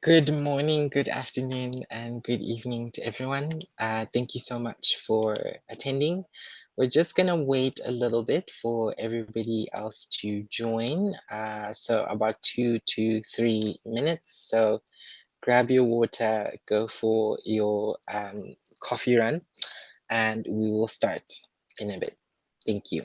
Good morning, good afternoon, and good evening to everyone. Thank you so much for attending. We're just gonna wait a little bit for everybody else to join. So about 2 to 3 minutes. So grab your water, go for your coffee run, and we will start in a bit. Thank you.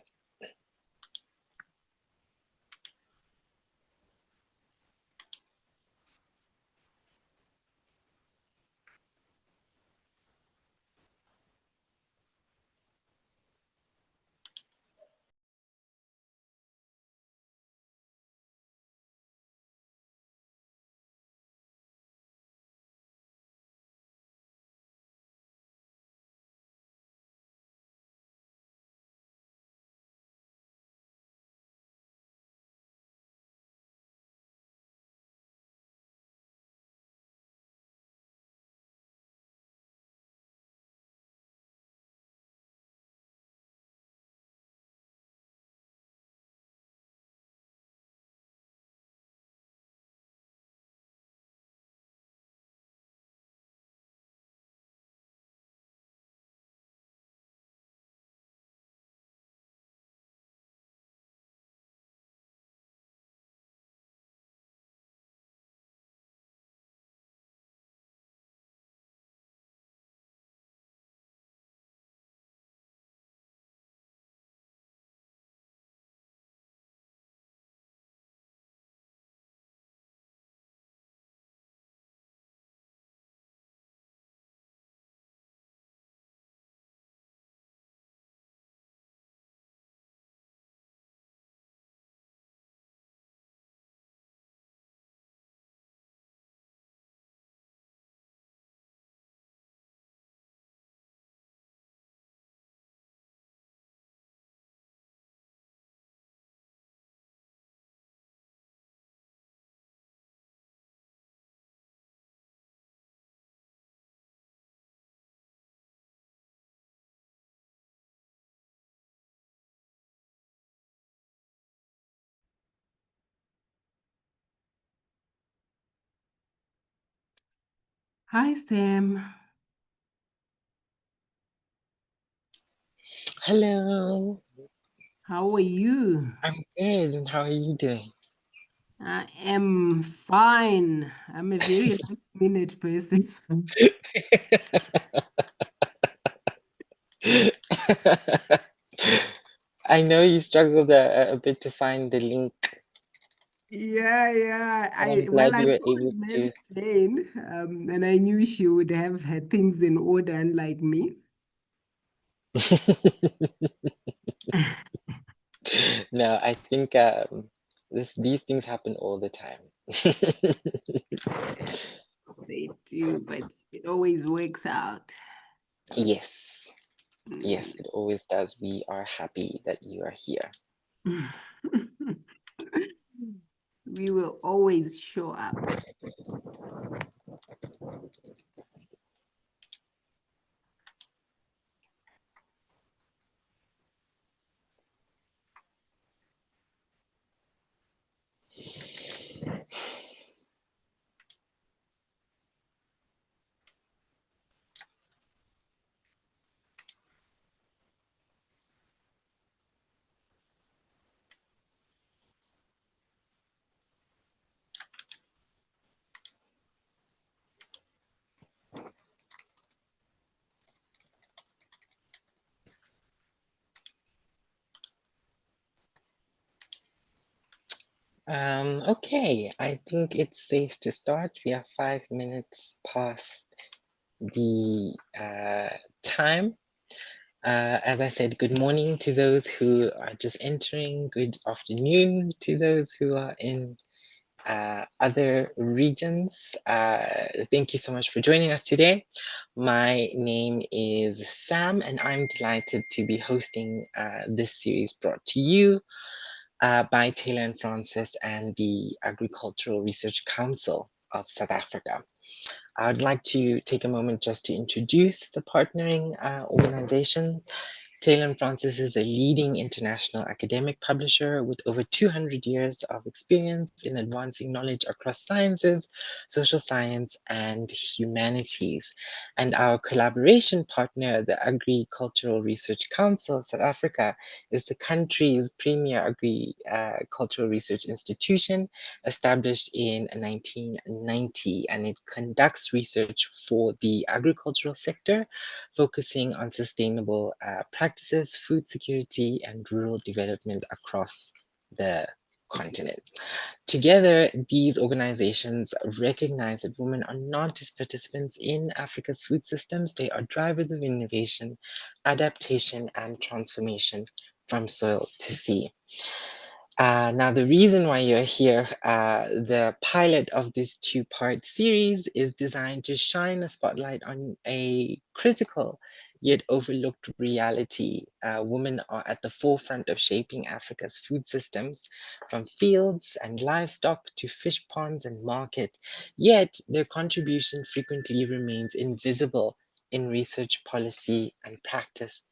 Hi, Sam. Hello, How are you? I'm good, and how are you doing? I am fine. I'm a very last-minute person. I know you struggled a bit to find the link, Yeah. but I'm Well, glad I you were phoned able Ma'am to. Jane, and I knew she would have her things in order, unlike me. No, I think these things happen all the time. Yeah, they do, but it always works out. Yes, yes, Mm. it always does. We are happy that you are here. We will always show up. Okay, I think it's safe to start. We are 5 minutes past the time. As I said, good morning to those who are just entering. Good afternoon to those who are in other regions. Thank you so much for joining us today. My name is Sam, and I'm delighted to be hosting this series brought to you by Taylor and Francis and the Agricultural Research Council of South Africa. I would like to take a moment just to introduce the partnering organization. Taylor & Francis is a leading international academic publisher with over 200 years of experience in advancing knowledge across sciences, social science, and humanities. And our collaboration partner, the Agricultural Research Council of South Africa, is the country's premier agricultural research institution, established in 1990, and it conducts research for the agricultural sector, focusing on sustainable practices, food security, and rural development across the continent. Together, these organizations recognize that women are not just participants in Africa's food systems, they are drivers of innovation, adaptation, and transformation from soil to sea. Now, the reason why you're here, the pilot of this two-part series is designed to shine a spotlight on a critical yet overlooked reality. Women are at the forefront of shaping Africa's food systems, from fields and livestock to fish ponds and market, yet their contribution frequently remains invisible in research, policy, and practice.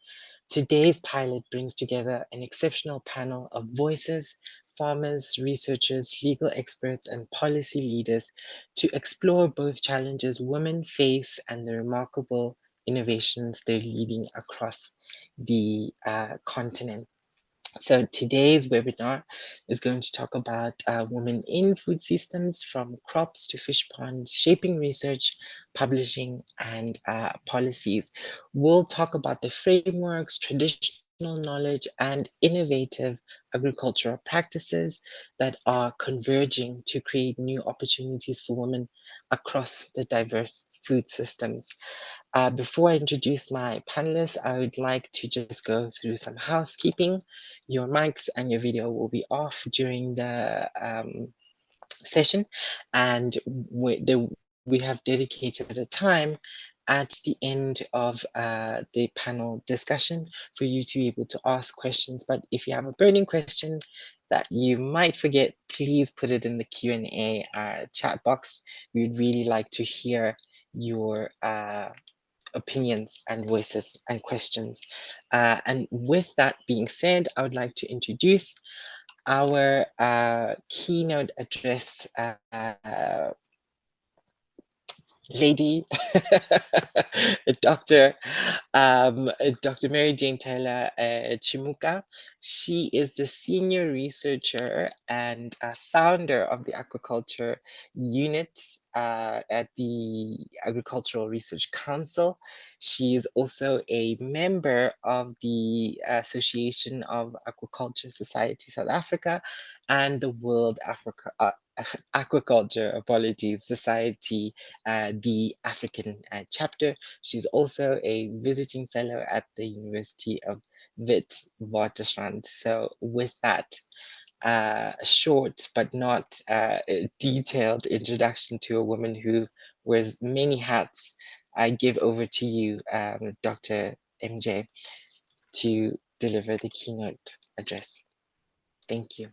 Today's pilot brings together an exceptional panel of voices, farmers, researchers, legal experts, and policy leaders to explore both challenges women face and the remarkable innovations they're leading across the continent. So today's webinar is going to talk about women in food systems, from crops to fish ponds, shaping research, publishing, and policies. We'll talk about the frameworks, traditional knowledge, and innovative agricultural practices that are converging to create new opportunities for women across the diverse food systems. Before I introduce my panelists, I would like to just go through some housekeeping. Your mics and your video will be off during the session, and we have dedicated a time at the end of the panel discussion for you to be able to ask questions. But if you have a burning question that you might forget, please put it in the Q&A chat box. We would really like to hear your opinions and voices and questions. And with that being said, I would like to introduce our keynote address lady, Dr. Dr. Mary Jane Taylor Chimuka. She is the senior researcher and founder of the aquaculture unit at the Agricultural Research Council. She is also a member of the Association of Aquaculture Society South Africa and the World Aquaculture, apologies, Society, the African chapter. She's also a visiting fellow at the University of Witwatersrand. So with that, short but not detailed introduction to a woman who wears many hats, I give over to you, Dr. MJ, to deliver the keynote address. Thank you.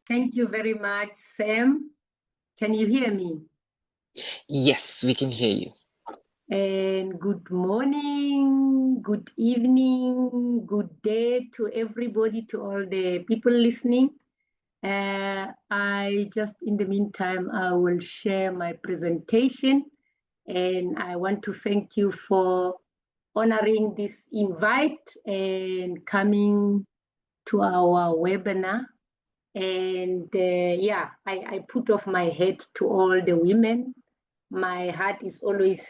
Thank you very much, Sam. Can you hear me? Yes, we can hear you. And good morning, good evening, good day to everybody, to all the people listening. I just, in the meantime, I will share my presentation, and I want to thank you for honoring this invite and coming to our webinar. And yeah, I put off my head to all the women. My heart is always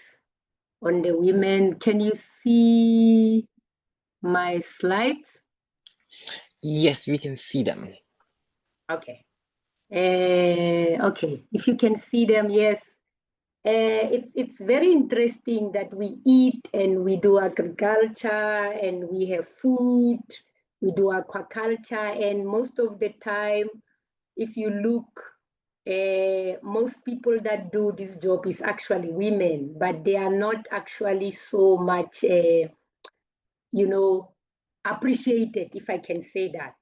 on the women. Can you see my slides? Yes, we can see them. Okay. Okay, if you can see them, yes. It's very interesting that we eat and we do agriculture and we have food, we do aquaculture, and most of the time, if you look, most people that do this job is actually women, but they are not actually so much, appreciated, if I can say that.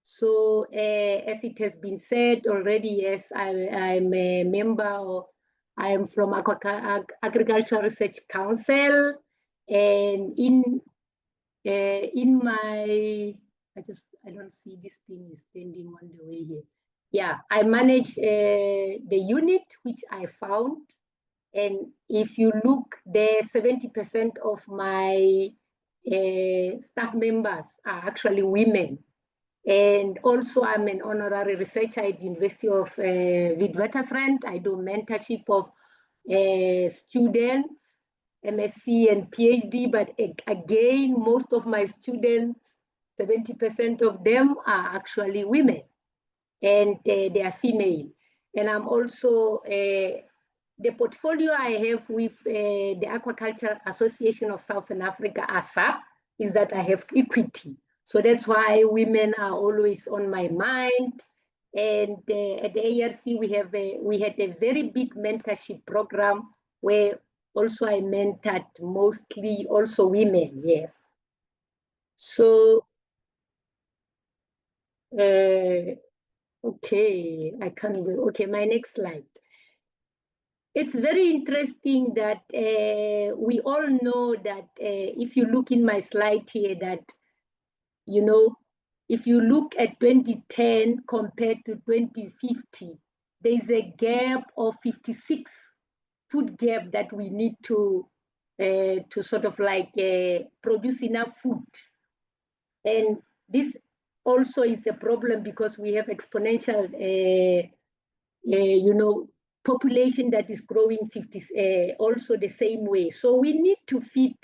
So as it has been said already, yes, I'm a member of, I am from Agricultural Research Council, and in my, I don't see this thing is standing on the way here. Yeah, I manage the unit which I found. And if you look there, 70% of my staff members are actually women. And also I'm an honorary researcher at the University of Witwatersrand. I do mentorship of students, MSc and PhD, but again, most of my students, 70% of them are actually women, and they are female. And I'm also, the portfolio I have with the Aquaculture Association of Southern Africa, ASA, is that I have equity. So that's why women are always on my mind. And at the ARC, we had a very big mentorship program where also I mentored mostly also women, yes. So, okay, I can't even, okay, my next slide. It's very interesting that we all know that if you look in my slide here that, you know, if you look at 2010 compared to 2050, there's a gap of 56 food gap that we need to sort of like produce enough food. And this also is a problem because we have exponential, you know, population that is growing 50, also the same way. So we need to feed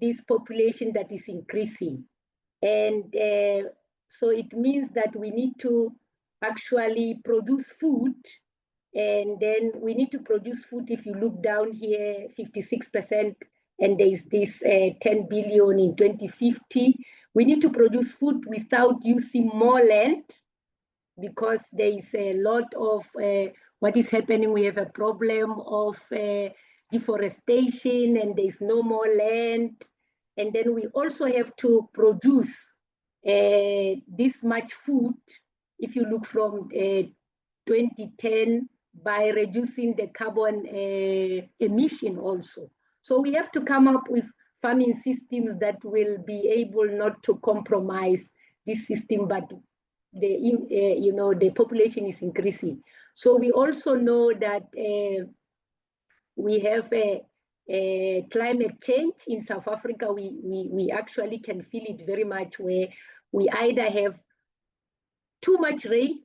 this population that is increasing. And so it means that we need to actually produce food. And then we need to produce food. If you look down here, 56%, and there's this 10 billion in 2050. We need to produce food without using more land, because there is a lot of what is happening. We have a problem of deforestation, and there's no more land. And then we also have to produce this much food, if you look from 2010, by reducing the carbon emission also. So we have to come up with farming systems that will be able not to compromise this system, but you know, the population is increasing. So we also know that we have a climate change in South Africa. We actually can feel it very much, where we either have too much rain,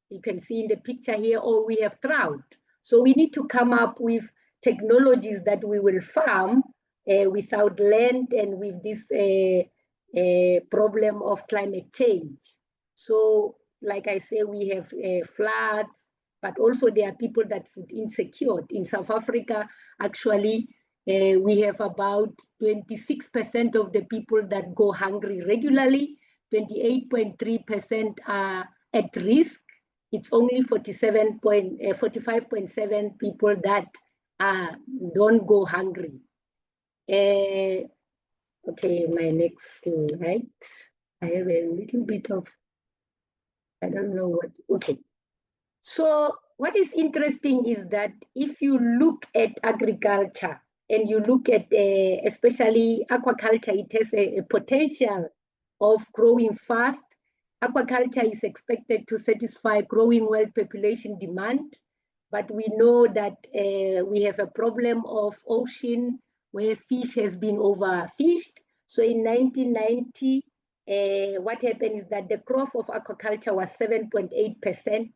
you can see in the picture here, or we have drought. So we need to come up with technologies that we will farm without land and with this problem of climate change. So, like I say, we have floods, but also there are people that food insecure. In South Africa, actually, we have about 26% of the people that go hungry regularly, 28.3% are at risk. It's only 45.7 people that don't go hungry. Okay, my next slide. I have a little bit of, I don't know what, okay. So what is interesting is that if you look at agriculture and you look at especially aquaculture, it has a potential of growing fast. Aquaculture is expected to satisfy growing world population demand, but we know that we have a problem of ocean where fish has been overfished. So in 1990, what happened is that the growth of aquaculture was 7.8%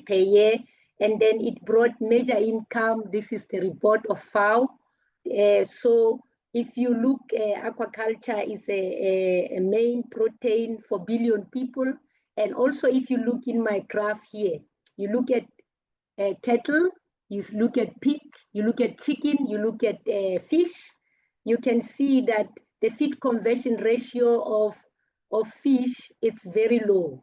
per year, and then it brought major income. This is the report of FAO. So if you look, aquaculture is a main protein for billion people. And also if you look in my graph here, you look at cattle, you look at pig, you look at chicken, you look at fish, you can see that the feed conversion ratio of fish, it's very low.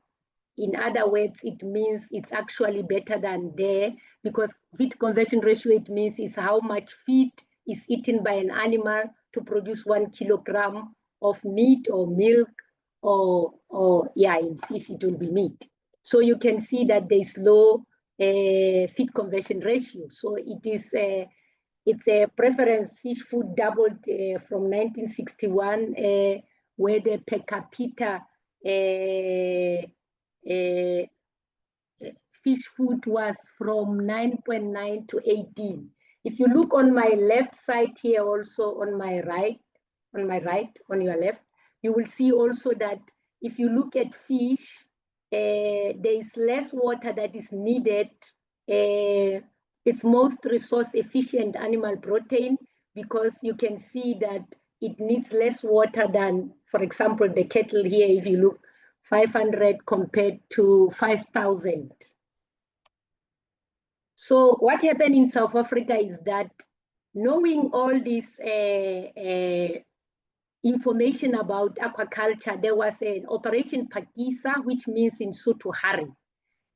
In other words, it means it's actually better than there, because feed conversion ratio, it means it's how much feed is eaten by an animal to produce 1 kilogram of meat or milk, or yeah, in fish it will be meat. So you can see that there's low feed conversion ratio. So it is it's a preference. Fish food doubled from 1961 where the per capita fish food was from 9.9 to 18. If you look on my left side here, also on my right, on your left, you will see also that if you look at fish, there is less water that is needed. It's most resource efficient animal protein, because you can see that it needs less water than, for example, the cattle here, if you look, 500 compared to 5,000. So what happened in South Africa is that, knowing all this information about aquaculture, there was an Operation Phakisa, which means in Sotho hurry.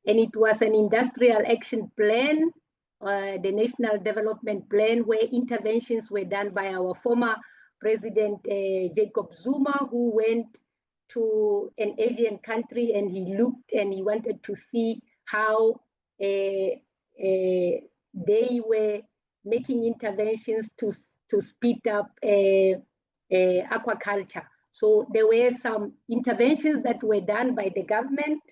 And it was an industrial action plan, the National Development Plan, where interventions were done by our former President Jacob Zuma, who went to an Asian country and he looked and he wanted to see how they were making interventions to speed up aquaculture. So there were some interventions that were done by the government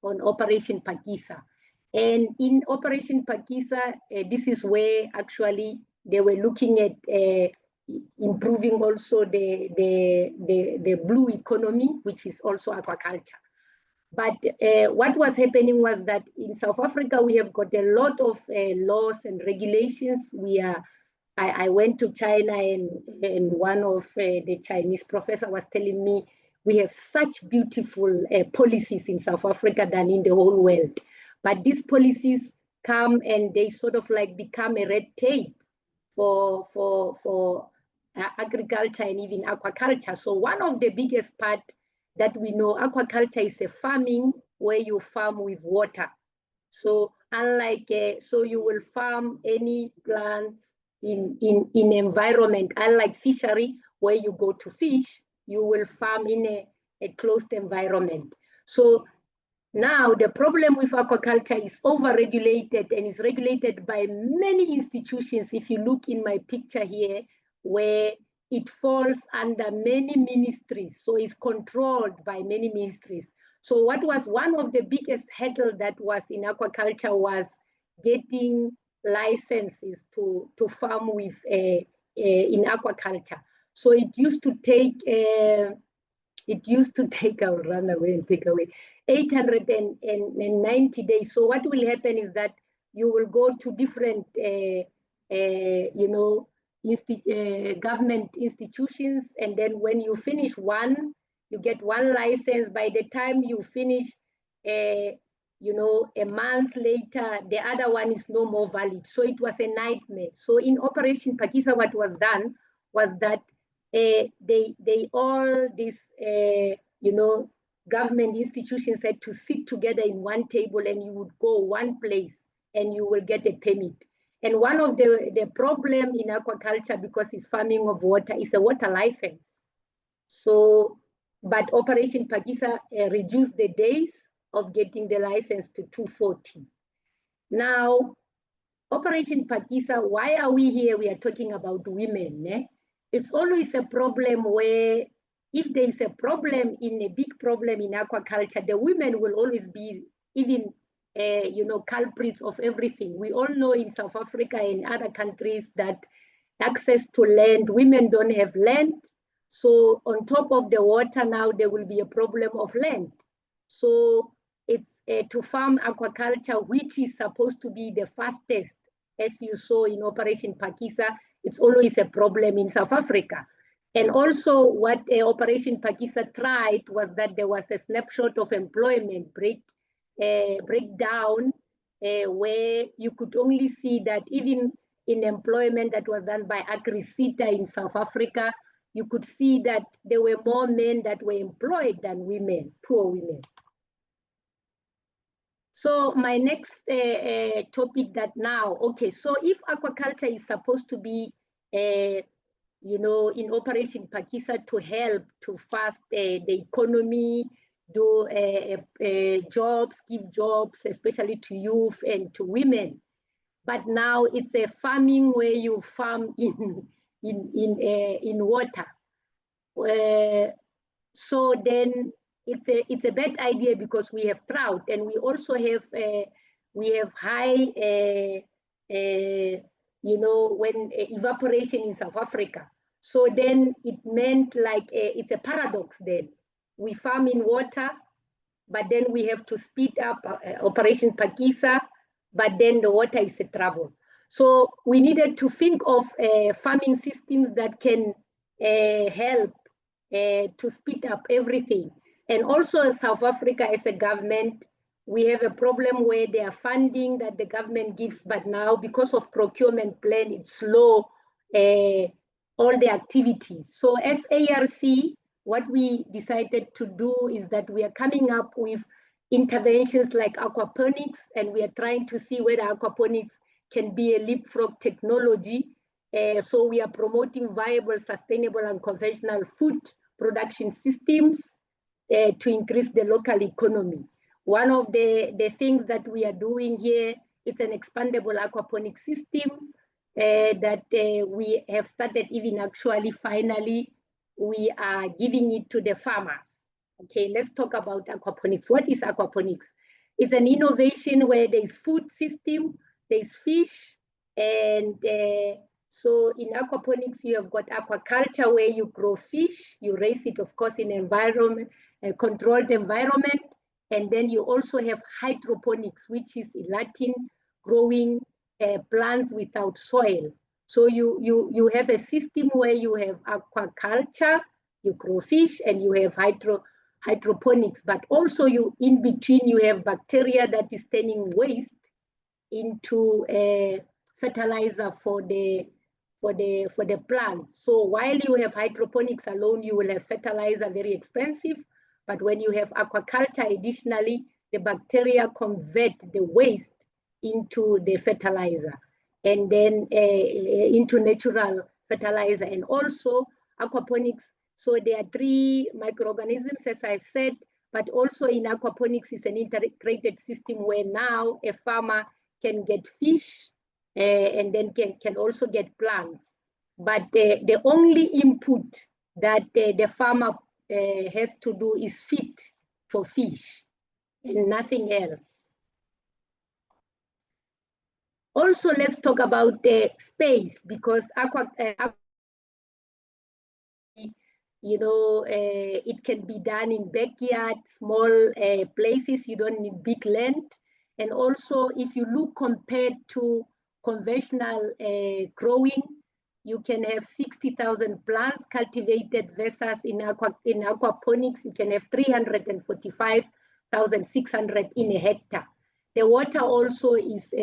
on Operation Phakisa. And in Operation Phakisa, this is where actually they were looking at improving also the blue economy, which is also aquaculture. But what was happening was that in South Africa, we have got a lot of laws and regulations. I went to China, and one of the Chinese professor was telling me, we have such beautiful policies in South Africa than in the whole world. But these policies come and they sort of like become a red tape for agriculture and even aquaculture. So one of the biggest part that we know, aquaculture is a farming where you farm with water. So unlike, so you will farm any plants in environment, unlike fishery where you go to fish, you will farm in a closed environment. So now the problem with aquaculture is over-regulated and is regulated by many institutions. If you look in my picture here, where it falls under many ministries, so it's controlled by many ministries. So what was one of the biggest hurdle that was in aquaculture was getting licenses to farm with in aquaculture. So it used to take, I'll run away and take away, 890 days. So what will happen is that you will go to different, government institutions, and then when you finish one, you get one license. By the time you finish, a month later, the other one is no more valid. So it was a nightmare. So in Operation Phakisa, what was done was that they all these, government institutions had to sit together in one table, and you would go one place and you will get a permit. And one of the problem in aquaculture, because it's farming of water, is a water license. So, but Operation Phakisa reduced the days of getting the license to 240. Now, Operation Phakisa, why are we here? We are talking about women. Eh? It's always a problem where if there is a problem in a big problem in aquaculture, the women will always be even culprits of everything. We all know in South Africa and other countries that access to land, women don't have land. So on top of the water now, there will be a problem of land. So it's to farm aquaculture, which is supposed to be the fastest, as you saw in Operation Phakisa, it's always a problem in South Africa. And also what Operation Phakisa tried was that there was a snapshot of employment breakdown where you could only see that even in employment that was done by AgriSeta in South Africa, you could see that there were more men that were employed than women, poor women. So my next topic that now, okay, so if aquaculture is supposed to be, in Operation Phakisa to help to fast the economy, do jobs, give jobs, especially to youth and to women. But now it's a farming where you farm in water. So then it's a bad idea because we have drought, and we also have high when evaporation in South Africa. So then it meant like it's a paradox. Then we farm in water, but then we have to speed up Operation Pakisa, but then the water is a trouble. So we needed to think of farming systems that can help to speed up everything. And also South Africa as a government, we have a problem where there are funding that the government gives, but now because of procurement plan, it's slow all the activities. So as ARC, what we decided to do is that we are coming up with interventions like aquaponics, and we are trying to see whether aquaponics can be a leapfrog technology. So we are promoting viable, sustainable, and conventional food production systems to increase the local economy. One of the things that we are doing here is an expandable aquaponic system that we have started. Even actually, finally, we are giving it to the farmers. Okay, let's talk about aquaponics. What is aquaponics? It's an innovation where there is food system, there is fish, and so in aquaponics, you have got aquaculture where you grow fish, you raise it, of course, in environment, a controlled environment, and then you also have hydroponics, which is in Latin, growing plants without soil. So you have a system where you have aquaculture, you grow fish, and you have hydroponics, but also in between you have bacteria that is turning waste into fertilizer for the plants. So while you have hydroponics alone, you will have fertilizer, very expensive. But when you have aquaculture, additionally, the bacteria convert the waste into the fertilizer, and then into natural fertilizer. And also aquaponics, so there are 3 microorganisms, as I've said, but also in aquaponics is an integrated system where now a farmer can get fish and then can also get plants. But the only input that the farmer has to do is feed for fish and nothing else. Also, let's talk about the space, because it can be done in backyard, small places. You don't need big land. And also, if you look compared to conventional growing, you can have 60,000 plants cultivated versus in aquaponics, you can have 345,600 in a hectare. The water also is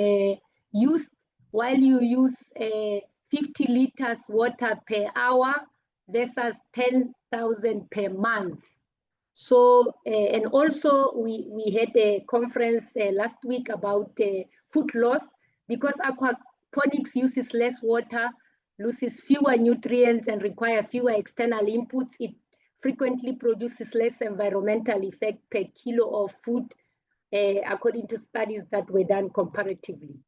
used, while you use 50 liters water per hour versus 10,000 per month. So, and also we had a conference last week about food loss, because aquaponics uses less water, loses fewer nutrients, and require fewer external inputs. It frequently produces less environmental effect per kilo of food, according to studies that were done comparatively.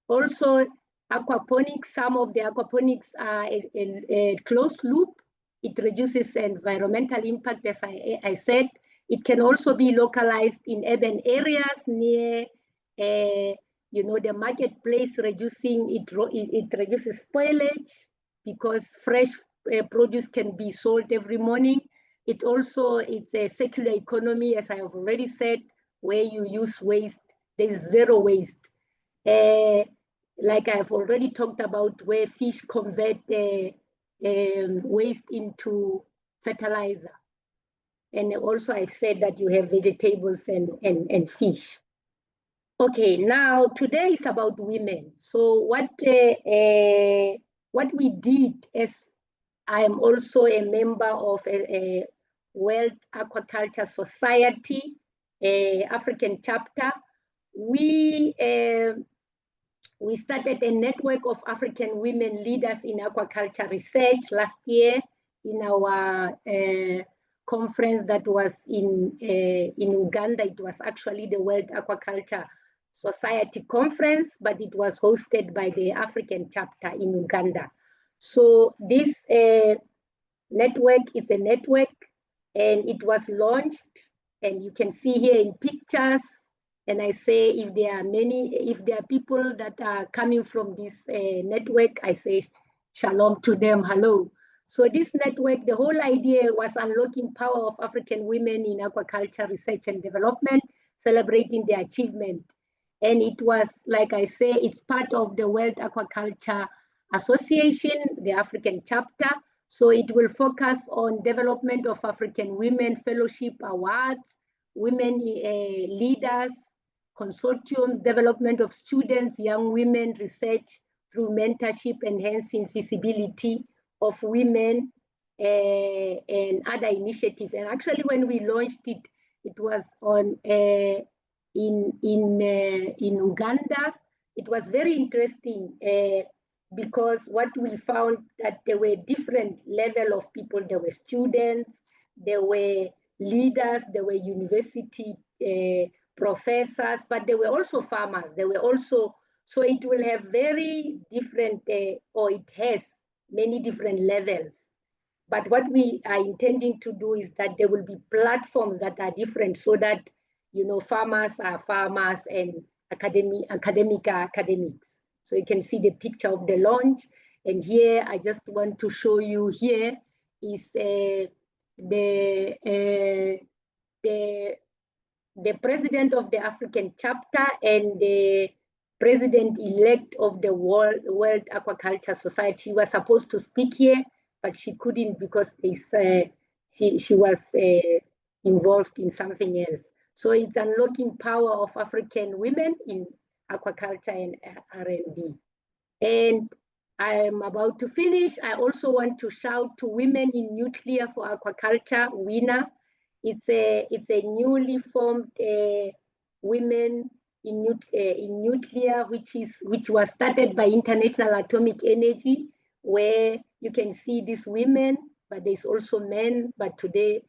Also, aquaponics, some of the aquaponics are a closed loop. It reduces environmental impact, as I said. It can also be localized in urban areas near the marketplace, reducing it reduces spoilage, because fresh produce can be sold every morning. It's a circular economy, as I have already said, where you use waste, there's zero waste. Like I've already talked about, where fish convert waste into fertilizer. And also I've said that you have vegetables and fish. Okay, now today is about women. So what we did, as I am also a member of a World Aquaculture Society, African chapter, we started a network of African women leaders in aquaculture research last year in our conference that was in Uganda. It was actually the World Aquaculture Society conference, but it was hosted by the African chapter in Uganda. So this network is a network and it was launched, and you can see here in pictures. And I say, if there are people that are coming from this network, I say shalom to them, hello. So this network, the whole idea was unlocking power of African women in aquaculture research and development, celebrating their achievement. And it was, like I say, it's part of the World Aquaculture Association, the African chapter. So it will focus on development of African women fellowship awards, women leaders, consortiums, development of students, young women, research through mentorship, enhancing feasibility of women, and other initiatives. And actually, when we launched it, it was on in Uganda. It was very interesting because what we found that there were different level of people. There were students, there were leaders, there were university professors, but there were also farmers. There were also, so it will have very different, or it has many different levels. But what we are intending to do is that there will be platforms that are different, so that, you know, farmers are farmers and academics are academics. So you can see the picture of the launch. And here, I just want to show you, here is the president of the African chapter and the president-elect of the World Aquaculture Society. Was supposed to speak here, but she couldn't because she was involved in something else. So it's unlocking power of African women in aquaculture and R&D. And I am about to finish. I also want to shout to Women in Nuclear for Aquaculture, WINA. It's a newly formed Women in Nuclear, which was started by International Atomic Energy, where you can see these women, but there's also men. But today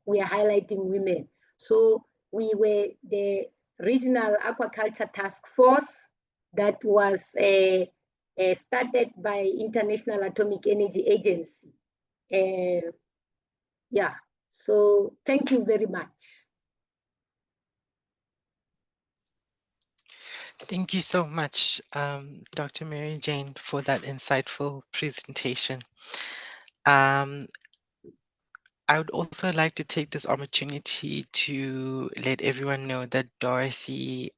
we are highlighting women. So we were the Regional Aquaculture Task Force that was started by International Atomic Energy Agency. Yeah, so thank you very much. Thank you so much, Dr. Mary Jane, for that insightful presentation. I would also like to take this opportunity to let everyone know that Dorothy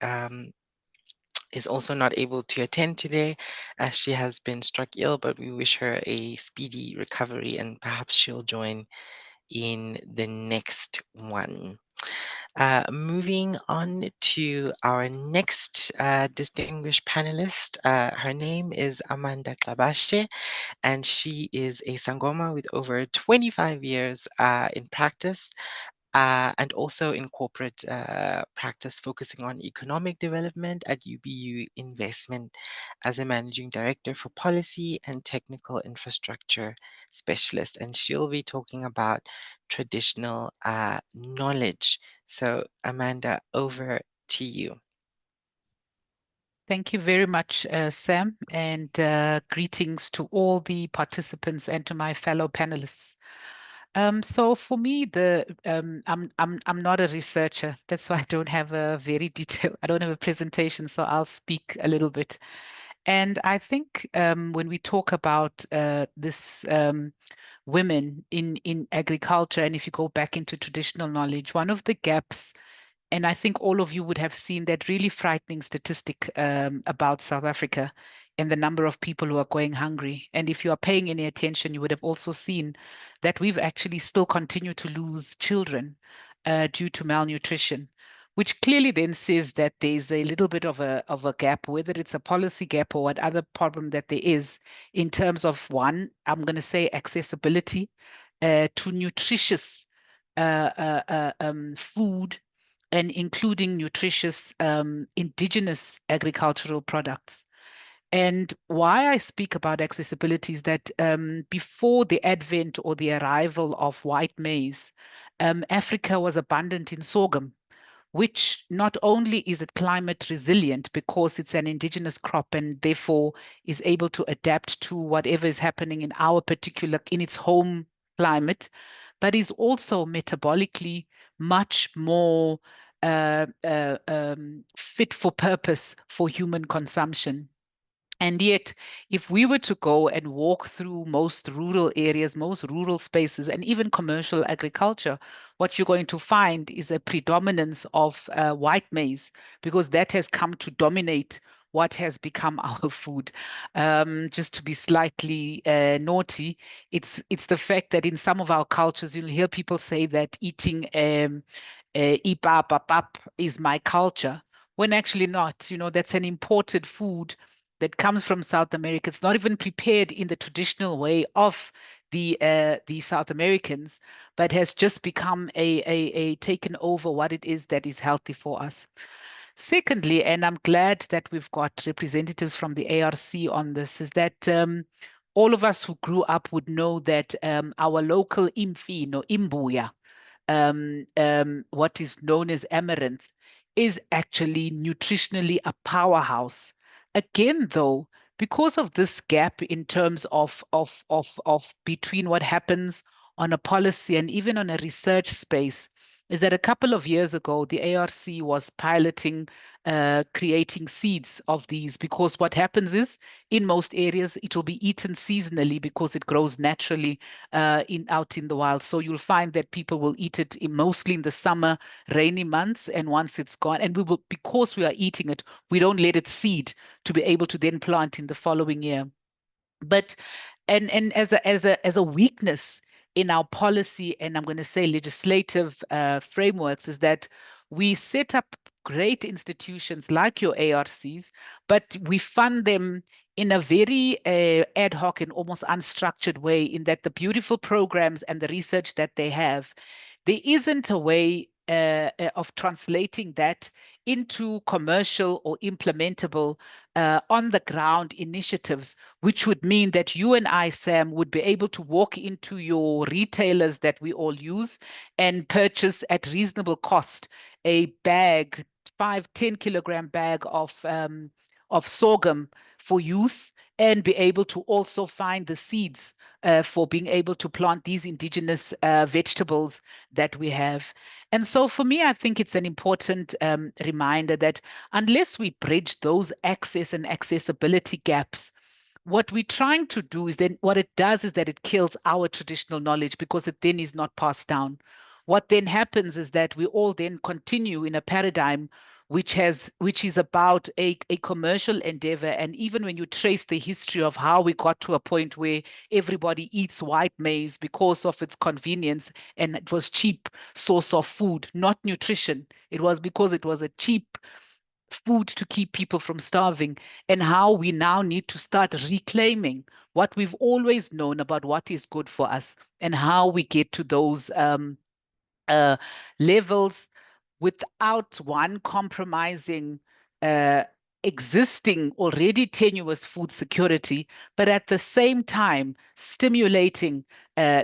is also not able to attend today as she has been struck ill, but we wish her a speedy recovery and perhaps she'll join in the next one. Moving on to our next distinguished panelist. Her name is Amanda Klabashe, and she is a Sangoma with over 25 years in practice. And also in corporate practice, focusing on economic development at UBU Investment as a managing director for policy and technical infrastructure specialist. And she'll be talking about traditional knowledge. So Amanda, over to you. Thank you very much, Sam, and greetings to all the participants and to my fellow panelists. So for me, I'm not a researcher. That's why I don't have a very detailed. I don't have a presentation, so I'll speak a little bit. And I think when we talk about this women in agriculture, and if you go back into traditional knowledge, one of the gaps, and I think all of you would have seen that really frightening statistic about South Africa and the number of people who are going hungry. And if you are paying any attention, you would have also seen that we've actually still continued to lose children due to malnutrition, which clearly then says that there's a little bit of a gap, whether it's a policy gap or what other problem that there is in terms of, one, I'm going to say accessibility to nutritious food, and including nutritious indigenous agricultural products. And why I speak about accessibility is that before the advent or the arrival of white maize, Africa was abundant in sorghum, which not only is it climate resilient because it's an indigenous crop and therefore is able to adapt to whatever is happening in our particular, in its home climate, but is also metabolically much more fit for purpose for human consumption. And yet, if we were to go and walk through most rural areas, most rural spaces, and even commercial agriculture, what you're going to find is a predominance of white maize, because that has come to dominate what has become our food. Just to be slightly naughty, it's the fact that in some of our cultures, you'll hear people say that eating ipap is my culture, when actually not. That's an imported food that comes from South America. It's not even prepared in the traditional way of the South Americans, but has just become a taken over what it is that is healthy for us. Secondly, and I'm glad that we've got representatives from the ARC on this, is that all of us who grew up would know that our local imfino, imbuya, what is known as amaranth, is actually nutritionally a powerhouse. Again, though, because of this gap in terms of between what happens on a policy and even on a research space, is that a couple of years ago, the ARC was piloting creating seeds of these, because what happens is in most areas it will be eaten seasonally because it grows naturally out in the wild. So you'll find that people will eat it mostly in the summer, rainy months, and once it's gone, and we will, because we are eating it, we don't let it seed to be able to then plant in the following year. But and as a weakness in our policy, and I'm going to say legislative frameworks, is that we set up great institutions like your ARCs, but we fund them in a very ad hoc and almost unstructured way, in that the beautiful programs and the research that they have, there isn't a way of translating that into commercial or implementable on the ground initiatives, which would mean that you and I, Sam, would be able to walk into your retailers that we all use and purchase at reasonable cost a bag, 5-10 kilogram bag of sorghum for use, and be able to also find the seeds for being able to plant these indigenous vegetables that we have. And so for me, I think it's an important reminder that unless we bridge those access and accessibility gaps, what we're trying to do is then what it does is that it kills our traditional knowledge, because it then is not passed down. What then happens is that we all then continue in a paradigm which is about a commercial endeavor. And even when you trace the history of how we got to a point where everybody eats white maize because of its convenience, and it was cheap source of food, not nutrition. It was because it was a cheap food to keep people from starving, and how we now need to start reclaiming what we've always known about what is good for us, and how we get to those uh, levels without one compromising uh, existing already tenuous food security, but at the same time stimulating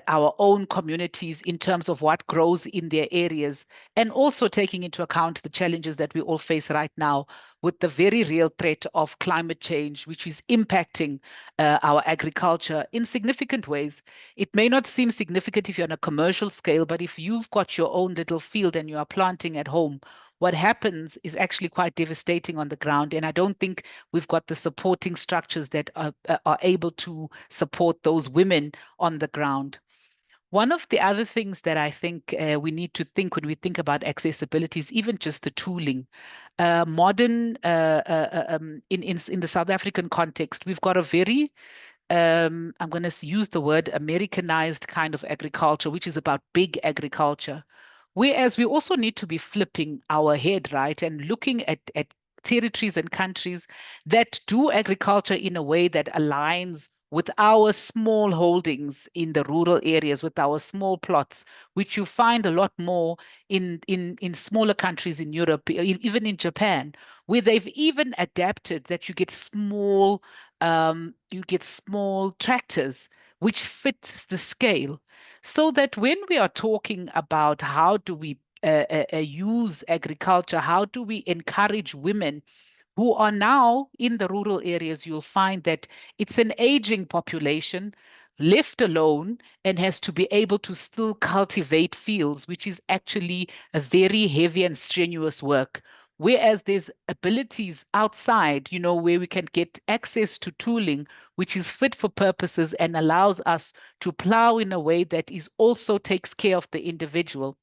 our own communities in terms of what grows in their areas, and also taking into account the challenges that we all face right now with the very real threat of climate change, which is impacting our agriculture in significant ways. It may not seem significant if you're on a commercial scale, but if you've got your own little field and you are planting at home, what happens is actually quite devastating on the ground. And I don't think we've got the supporting structures that are able to support those women on the ground. One of the other things that I think we need to think when we think about accessibility is even just the tooling. Modern, in the South African context, we've got a very I'm going to use the word Americanized kind of agriculture, which is about big agriculture. Whereas we also need to be flipping our head, right, and looking at territories and countries that do agriculture in a way that aligns with our small holdings in the rural areas, with our small plots, which you find a lot more in smaller countries in Europe, even in Japan, where they've even adapted that you get small tractors which fits the scale, so that when we are talking about how do we use agriculture, how do we encourage women who are now in the rural areas, you'll find that it's an aging population, left alone and has to be able to still cultivate fields, which is actually a very heavy and strenuous work. Whereas there's abilities outside, where we can get access to tooling, which is fit for purposes and allows us to plow in a way that is also takes care of the individual.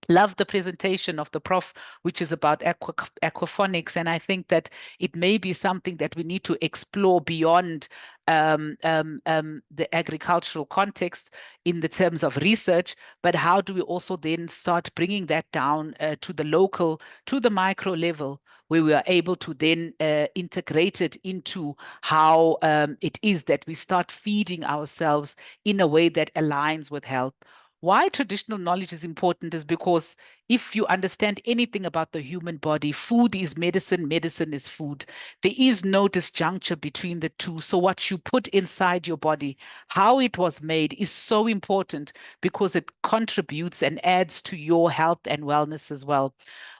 Love the presentation of the prof, which is about aquaphonics. And I think that it may be something that we need to explore beyond the agricultural context in the terms of research, but how do we also then start bringing that down to the local, to the micro level, where we are able to then integrate it into how it is that we start feeding ourselves in a way that aligns with health. Why traditional knowledge is important is because if you understand anything about the human body, food is medicine, medicine is food. There is no disjuncture between the two. So what you put inside your body, how it was made is so important because it contributes and adds to your health and wellness as well.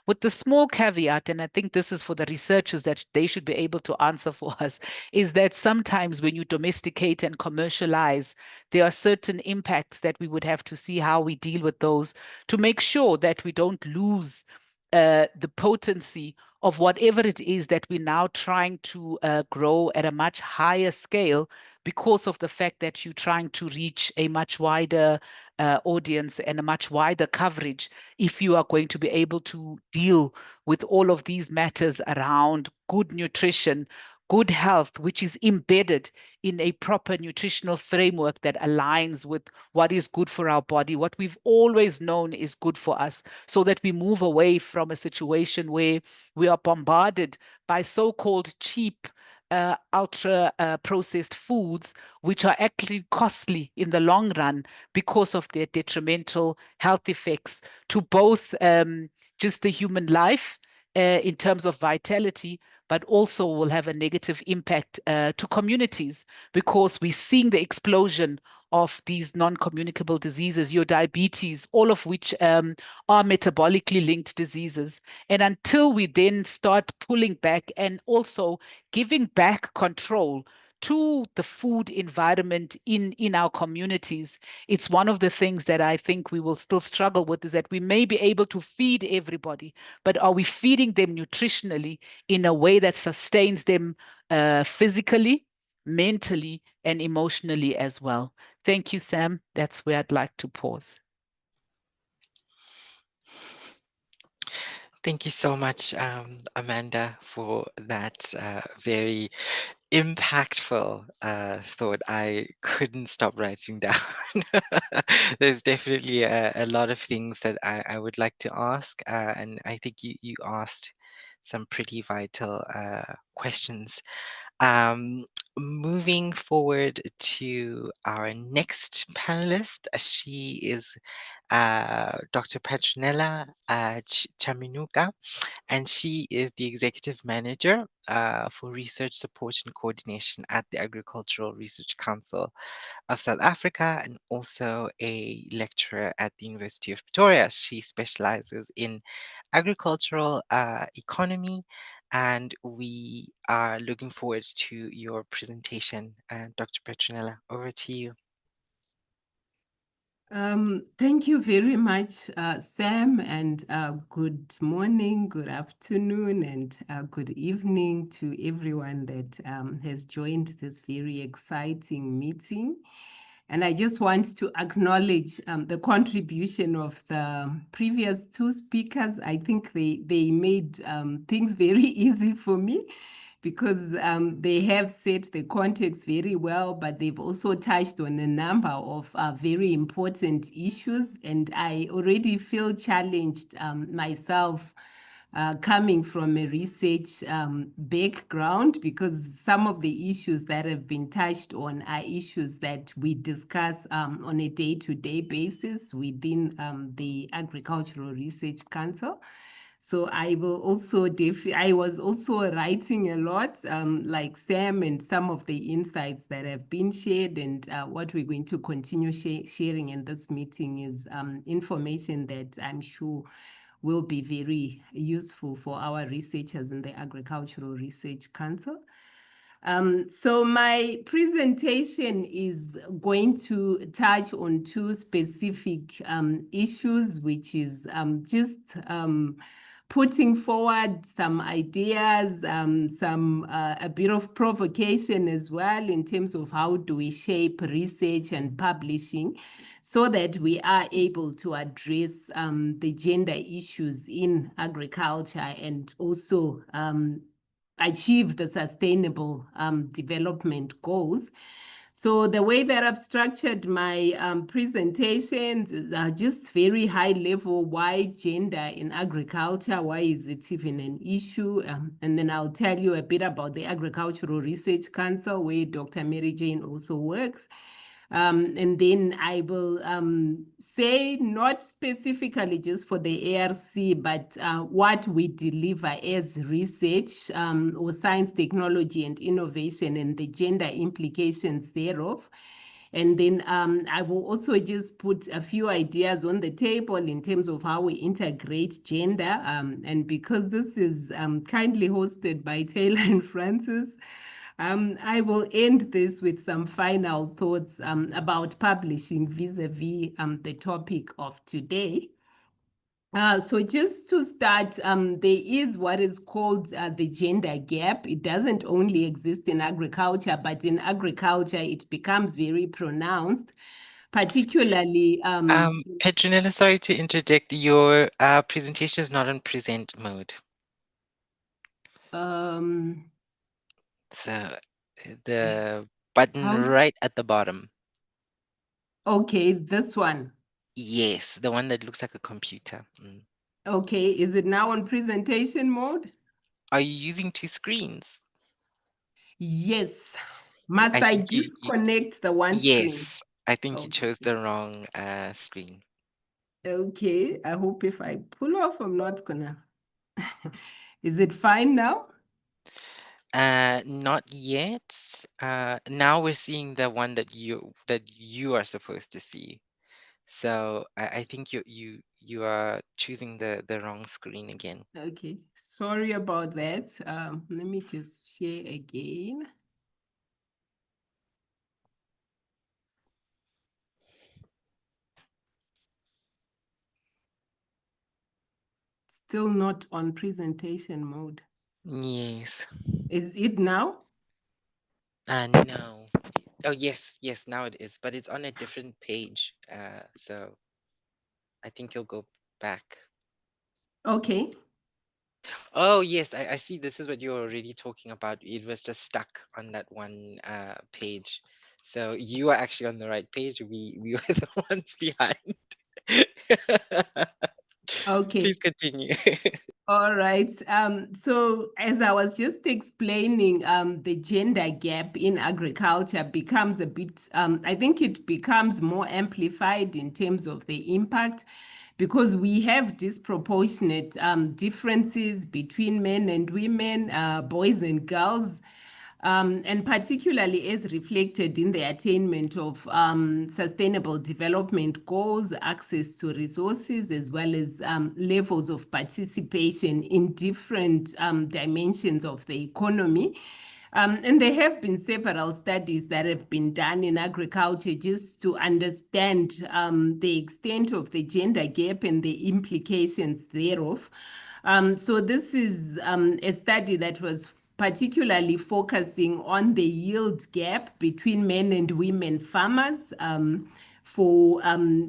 With the small caveat, and I think this is for the researchers that they should be able to answer for us, is that sometimes when you domesticate and commercialize, there are certain impacts that we would have to see how we deal with those to make sure that we don't lose the potency of whatever it is that we're now trying to grow at a much higher scale because of the fact that you're trying to reach a much wider audience and a much wider coverage if you are going to be able to deal with all of these matters around good nutrition, good health, which is embedded in a proper nutritional framework that aligns with what is good for our body, what we've always known is good for us, so that we move away from a situation where we are bombarded by so-called cheap ultra processed foods, which are actually costly in the long run because of their detrimental health effects to both just the human life in terms of vitality, but also will have a negative impact to communities because we're seeing the explosion of these non-communicable diseases, your diabetes, all of which are metabolically linked diseases. And until we then start pulling back and also giving back control to the food environment in our communities, it's one of the things that I think we will still struggle with, is that we may be able to feed everybody, but are we feeding them nutritionally in a way that sustains them physically, mentally, and emotionally as well? Thank you, Sam. That's where I'd like to pause. Thank you so much, Amanda, for that very impactful thought. I couldn't stop writing down. There's definitely a lot of things that I would like to ask, and I think you asked some pretty vital questions. Um, Moving forward to our next panelist, she is Dr. Petronella Chaminuka, and she is the Executive Manager for Research Support and Coordination at the Agricultural Research Council of South Africa, and also a lecturer at the University of Pretoria. She specializes in agricultural economy, and we are looking forward to your presentation. Dr. Petronella, over to you. Thank you very much, Sam, and good morning, good afternoon, and good evening to everyone that has joined this very exciting meeting. And I just want to acknowledge the contribution of the previous two speakers. I think they made things very easy for me, because they have set the context very well, but they've also touched on a number of very important issues. And I already feel challenged myself, coming from a research background, because some of the issues that have been touched on are issues that we discuss on a day-to-day basis within the Agricultural Research Council. So I will also, I was also writing a lot, like Sam, and some of the insights that have been shared, and what we're going to continue sharing in this meeting is information that I'm sure will be very useful for our researchers in the Agricultural Research Council. So my presentation is going to touch on two specific issues, which is just putting forward some ideas, a bit of provocation as well in terms of how do we shape research and publishing so that we are able to address the gender issues in agriculture and also achieve the sustainable development goals. So the way that I've structured my presentations are just very high level. Why gender in agriculture? Why is it even an issue? And then I'll tell you a bit about the Agricultural Research Council, where Dr. Mary Jane also works. And then I will say not specifically just for the ARC, but what we deliver as research or science, technology, and innovation and the gender implications thereof. And then I will also just put a few ideas on the table in terms of how we integrate gender. And because this is kindly hosted by Taylor and Francis, I will end this with some final thoughts about publishing vis-a-vis the topic of today. So just to start, there is what is called the gender gap. It doesn't only exist in agriculture, but in agriculture, it becomes very pronounced, particularly... Petronella, sorry to interject. Your presentation is not on present mode. So the button right at the bottom. Okay, this one. Yes, the one that looks like a computer. Okay, is it now on presentation mode? Are you using two screens? Yes. Must I disconnect the one screen? Yes, I think you chose the wrong screen. Okay, I hope if I pull off, I'm not gonna... Is it fine now? Not yet. Now we're seeing the one that you are supposed to see. So I think you are choosing the wrong screen again. Okay, sorry about that. Let me just share again. Still not on presentation mode. Yes. Is it now? No. Oh, yes, now it is, but it's on a different page. So I think you'll go back. Okay. Oh, yes, I see. This is what you're already talking about. It was just stuck on that one page. So you are actually on the right page. We were the ones behind. Okay. Please continue. All right. So as I was just explaining, the gender gap in agriculture becomes a bit, I think it becomes more amplified in terms of the impact because we have disproportionate differences between men and women, boys and girls. And particularly as reflected in the attainment of sustainable development goals, access to resources, as well as levels of participation in different dimensions of the economy. And there have been several studies that have been done in agriculture just to understand the extent of the gender gap and the implications thereof. So this is a study that was particularly focusing on the yield gap between men and women farmers for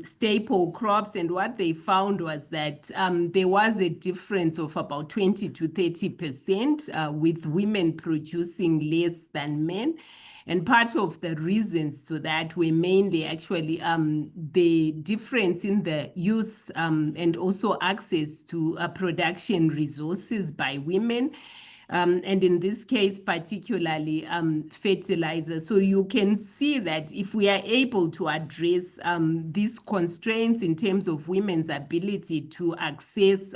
staple crops. And what they found was that there was a difference of about 20 to 30% with women producing less than men. And part of the reasons to that were mainly actually the difference in the use and also access to production resources by women. And in this case, particularly fertilizer. So you can see that if we are able to address these constraints in terms of women's ability to access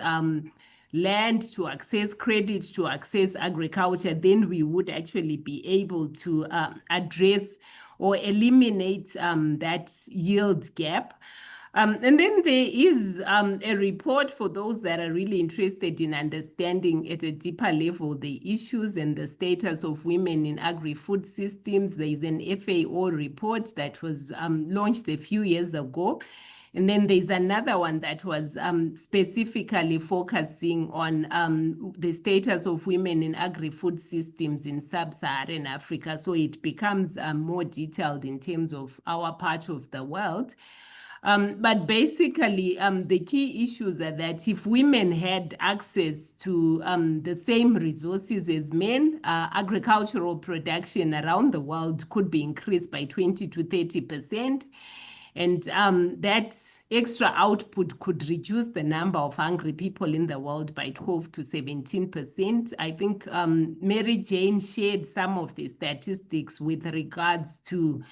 land, to access credit, to access agriculture, then we would actually be able to address or eliminate that yield gap. And then there is a report for those that are really interested in understanding at a deeper level the issues and the status of women in agri-food systems. There is an FAO report that was launched a few years ago. And then there's another one that was specifically focusing on the status of women in agri-food systems in sub-Saharan Africa. So it becomes more detailed in terms of our part of the world. But basically, the key issues are that if women had access to the same resources as men, agricultural production around the world could be increased by 20 to 30%. And that extra output could reduce the number of hungry people in the world by 12 to 17%. I think Mary Jane shared some of the statistics with regards to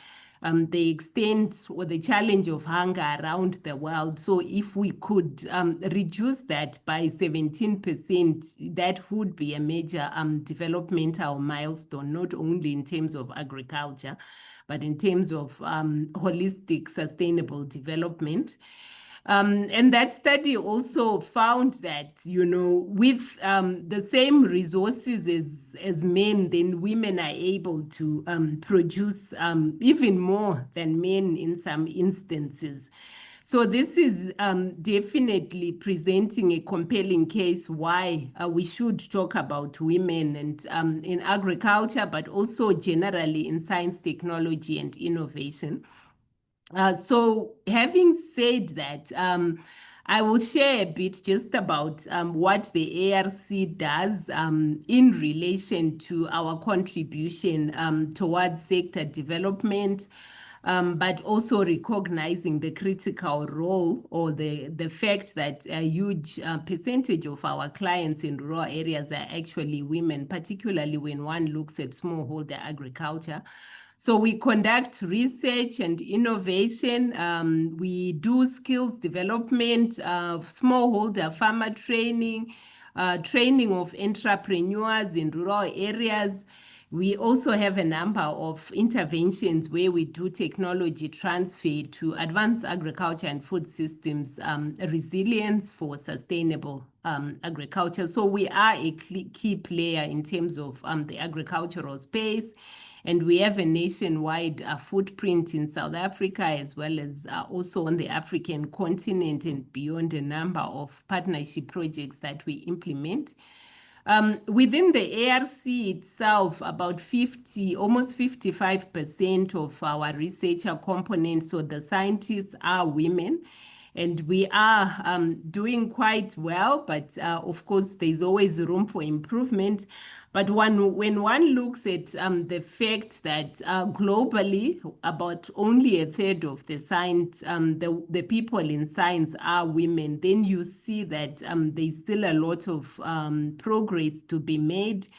the extent or the challenge of hunger around the world. So if we could reduce that by 17%, that would be a major developmental milestone, not only in terms of agriculture, but in terms of holistic sustainable development. And that study also found that, with the same resources as men, then women are able to produce even more than men in some instances. So this is definitely presenting a compelling case why we should talk about women and in agriculture, but also generally in science, technology, and innovation. So having said that, I will share a bit just about what the ARC does in relation to our contribution towards sector development, but also recognizing the critical role or the fact that a huge percentage of our clients in rural areas are actually women, particularly when one looks at smallholder agriculture. So we conduct research and innovation. We do skills development, smallholder farmer training, training of entrepreneurs in rural areas. We also have a number of interventions where we do technology transfer to advance agriculture and food systems resilience for sustainable agriculture. So we are a key player in terms of the agricultural space. And we have a nationwide footprint in South Africa, as well as also on the African continent and beyond, a number of partnership projects that we implement. Within the ARC itself, about almost 55% of our researcher components, so the scientists, are women. And we are doing quite well, but of course, there's always room for improvement. But when one looks at the fact that globally, about only a third of the science, the people in science are women, then you see that there's still a lot of progress to be made.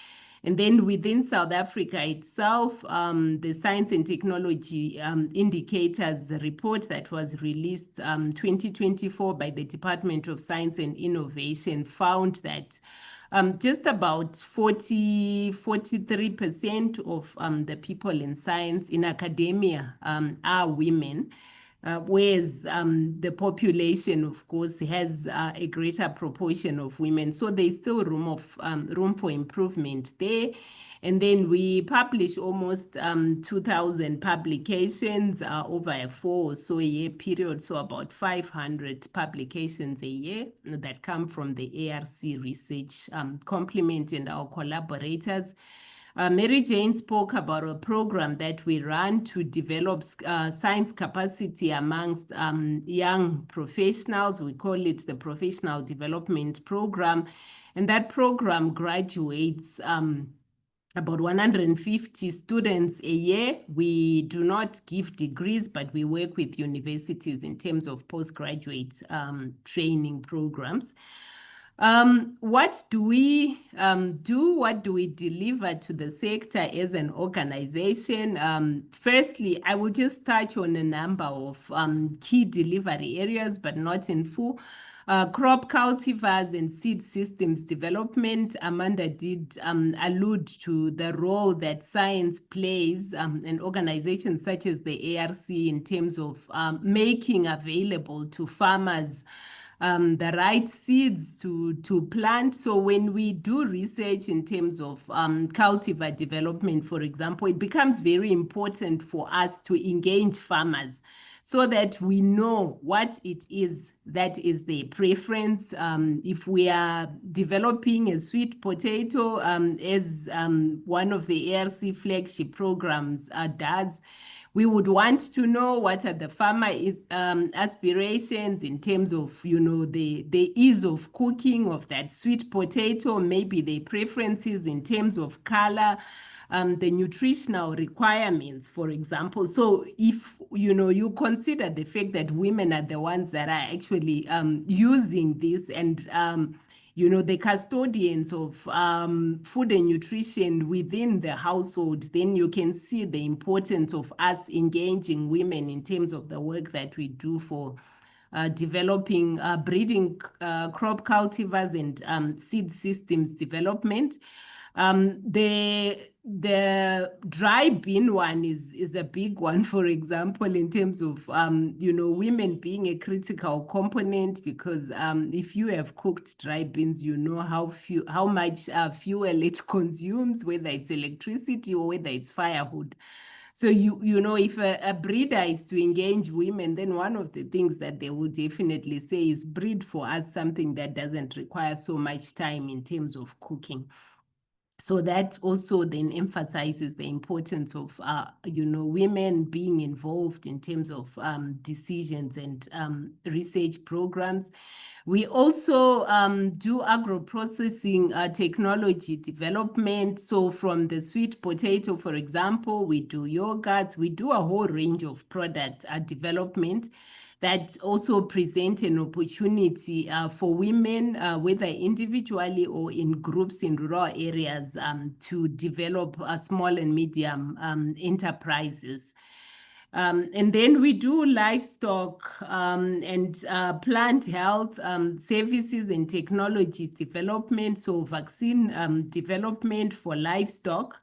And then within South Africa itself, the Science and Technology Indicators report that was released 2024 by the Department of Science and Innovation found that just about 43% of the people in science, in academia, are women. Whereas the population, of course, has a greater proportion of women. So there's still room for improvement there. And then we publish almost 2,000 publications over a 4 or so year period. So about 500 publications a year that come from the ARC research complement and our collaborators. Mary Jane spoke about a program that we run to develop science capacity amongst young professionals. We call it the Professional Development Program. And that program graduates about 150 students a year. We do not give degrees, but we work with universities in terms of postgraduate training programs. What do we do? What do we deliver to the sector as an organization? Firstly, I will just touch on a number of key delivery areas, but not in full. Crop cultivars and seed systems development, Amanda did allude to the role that science plays and organizations such as the ARC in terms of making available to farmers the right seeds to plant. So when we do research in terms of cultivar development, for example, it becomes very important for us to engage farmers so that we know what it is that is their preference. If we are developing a sweet potato, as one of the ARC flagship programs does, we would want to know what are the farmer aspirations in terms of, the ease of cooking of that sweet potato, maybe their preferences in terms of color, the nutritional requirements, for example. So if, you consider the fact that women are the ones that are actually using this and, the custodians of food and nutrition within the household, then you can see the importance of us engaging women in terms of the work that we do for developing breeding crop cultivars and seed systems development. The dry bean one is a big one, for example, in terms of women being a critical component, because if you have cooked dry beans, you know how much fuel it consumes, whether it's electricity or whether it's firewood. So if a breeder is to engage women, then one of the things that they will definitely say is breed for us something that doesn't require so much time in terms of cooking. So that also then emphasizes the importance of, women being involved in terms of decisions and research programs. We also do agro-processing technology development. So from the sweet potato, for example, we do yogurts, we do a whole range of product development that also present an opportunity for women, whether individually or in groups in rural areas, to develop small and medium enterprises. And then we do livestock and plant health services and technology development, so vaccine development for livestock.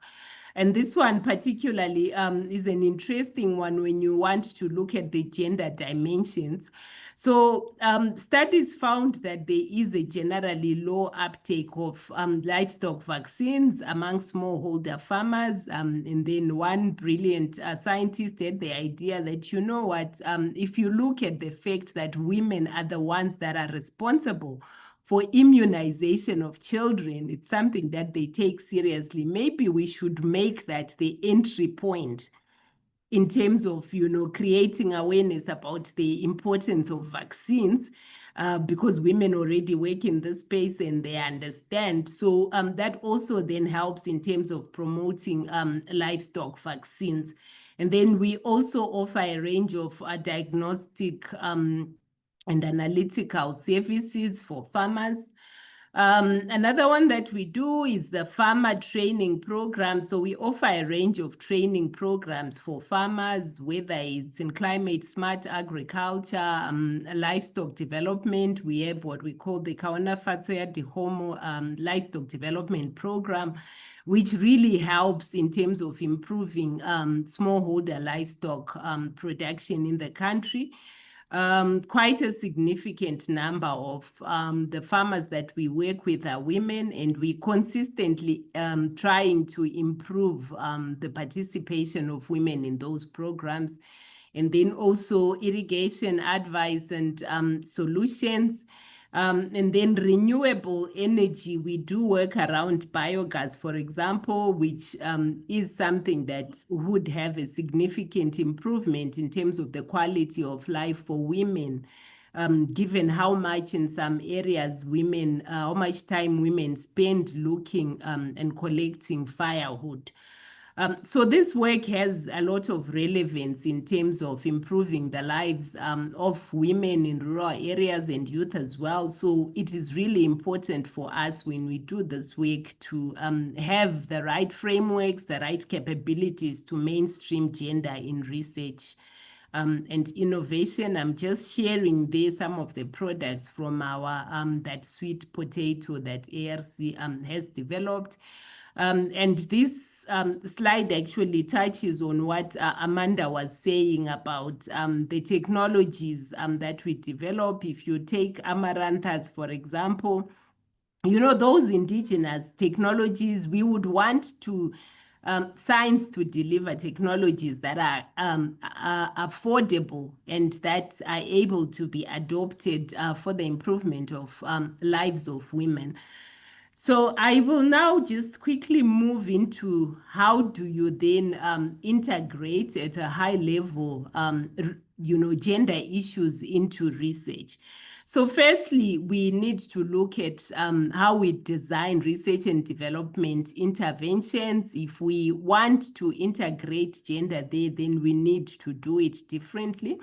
And this one particularly is an interesting one when you want to look at the gender dimensions. So studies found that there is a generally low uptake of livestock vaccines among smallholder farmers. And then one brilliant scientist had the idea that, if you look at the fact that women are the ones that are responsible for immunization of children, it's something that they take seriously. Maybe we should make that the entry point in terms of, creating awareness about the importance of vaccines, because women already work in this space and they understand. So that also then helps in terms of promoting livestock vaccines. And then we also offer a range of diagnostic and analytical services for farmers. Another one that we do is the farmer training program. So we offer a range of training programs for farmers, whether it's in climate smart agriculture, livestock development. We have what we call the Kawana Fatsoya de Homo livestock development program, which really helps in terms of improving smallholder livestock production in the country. Quite a significant number of the farmers that we work with are women, and we consistently trying to improve the participation of women in those programs. And then also irrigation advice and solutions. And then renewable energy, we do work around biogas, for example, which is something that would have a significant improvement in terms of the quality of life for women, given how much in some areas how much time women spend looking and collecting firewood. So this work has a lot of relevance in terms of improving the lives of women in rural areas and youth as well. So it is really important for us when we do this work to have the right frameworks, the right capabilities to mainstream gender in research and innovation. I'm just sharing there some of the products from our that sweet potato that ARC has developed. And this slide actually touches on what Amanda was saying about the technologies that we develop. If you take amaranthus, for example, you know, those indigenous technologies, we would want to science to deliver technologies that are affordable and that are able to be adopted for the improvement of lives of women. So I will now just quickly move into how do you then integrate at a high level, you know, gender issues into research. So firstly, we need to look at how we design research and development interventions. If we want to integrate gender there, then we need to do it differently.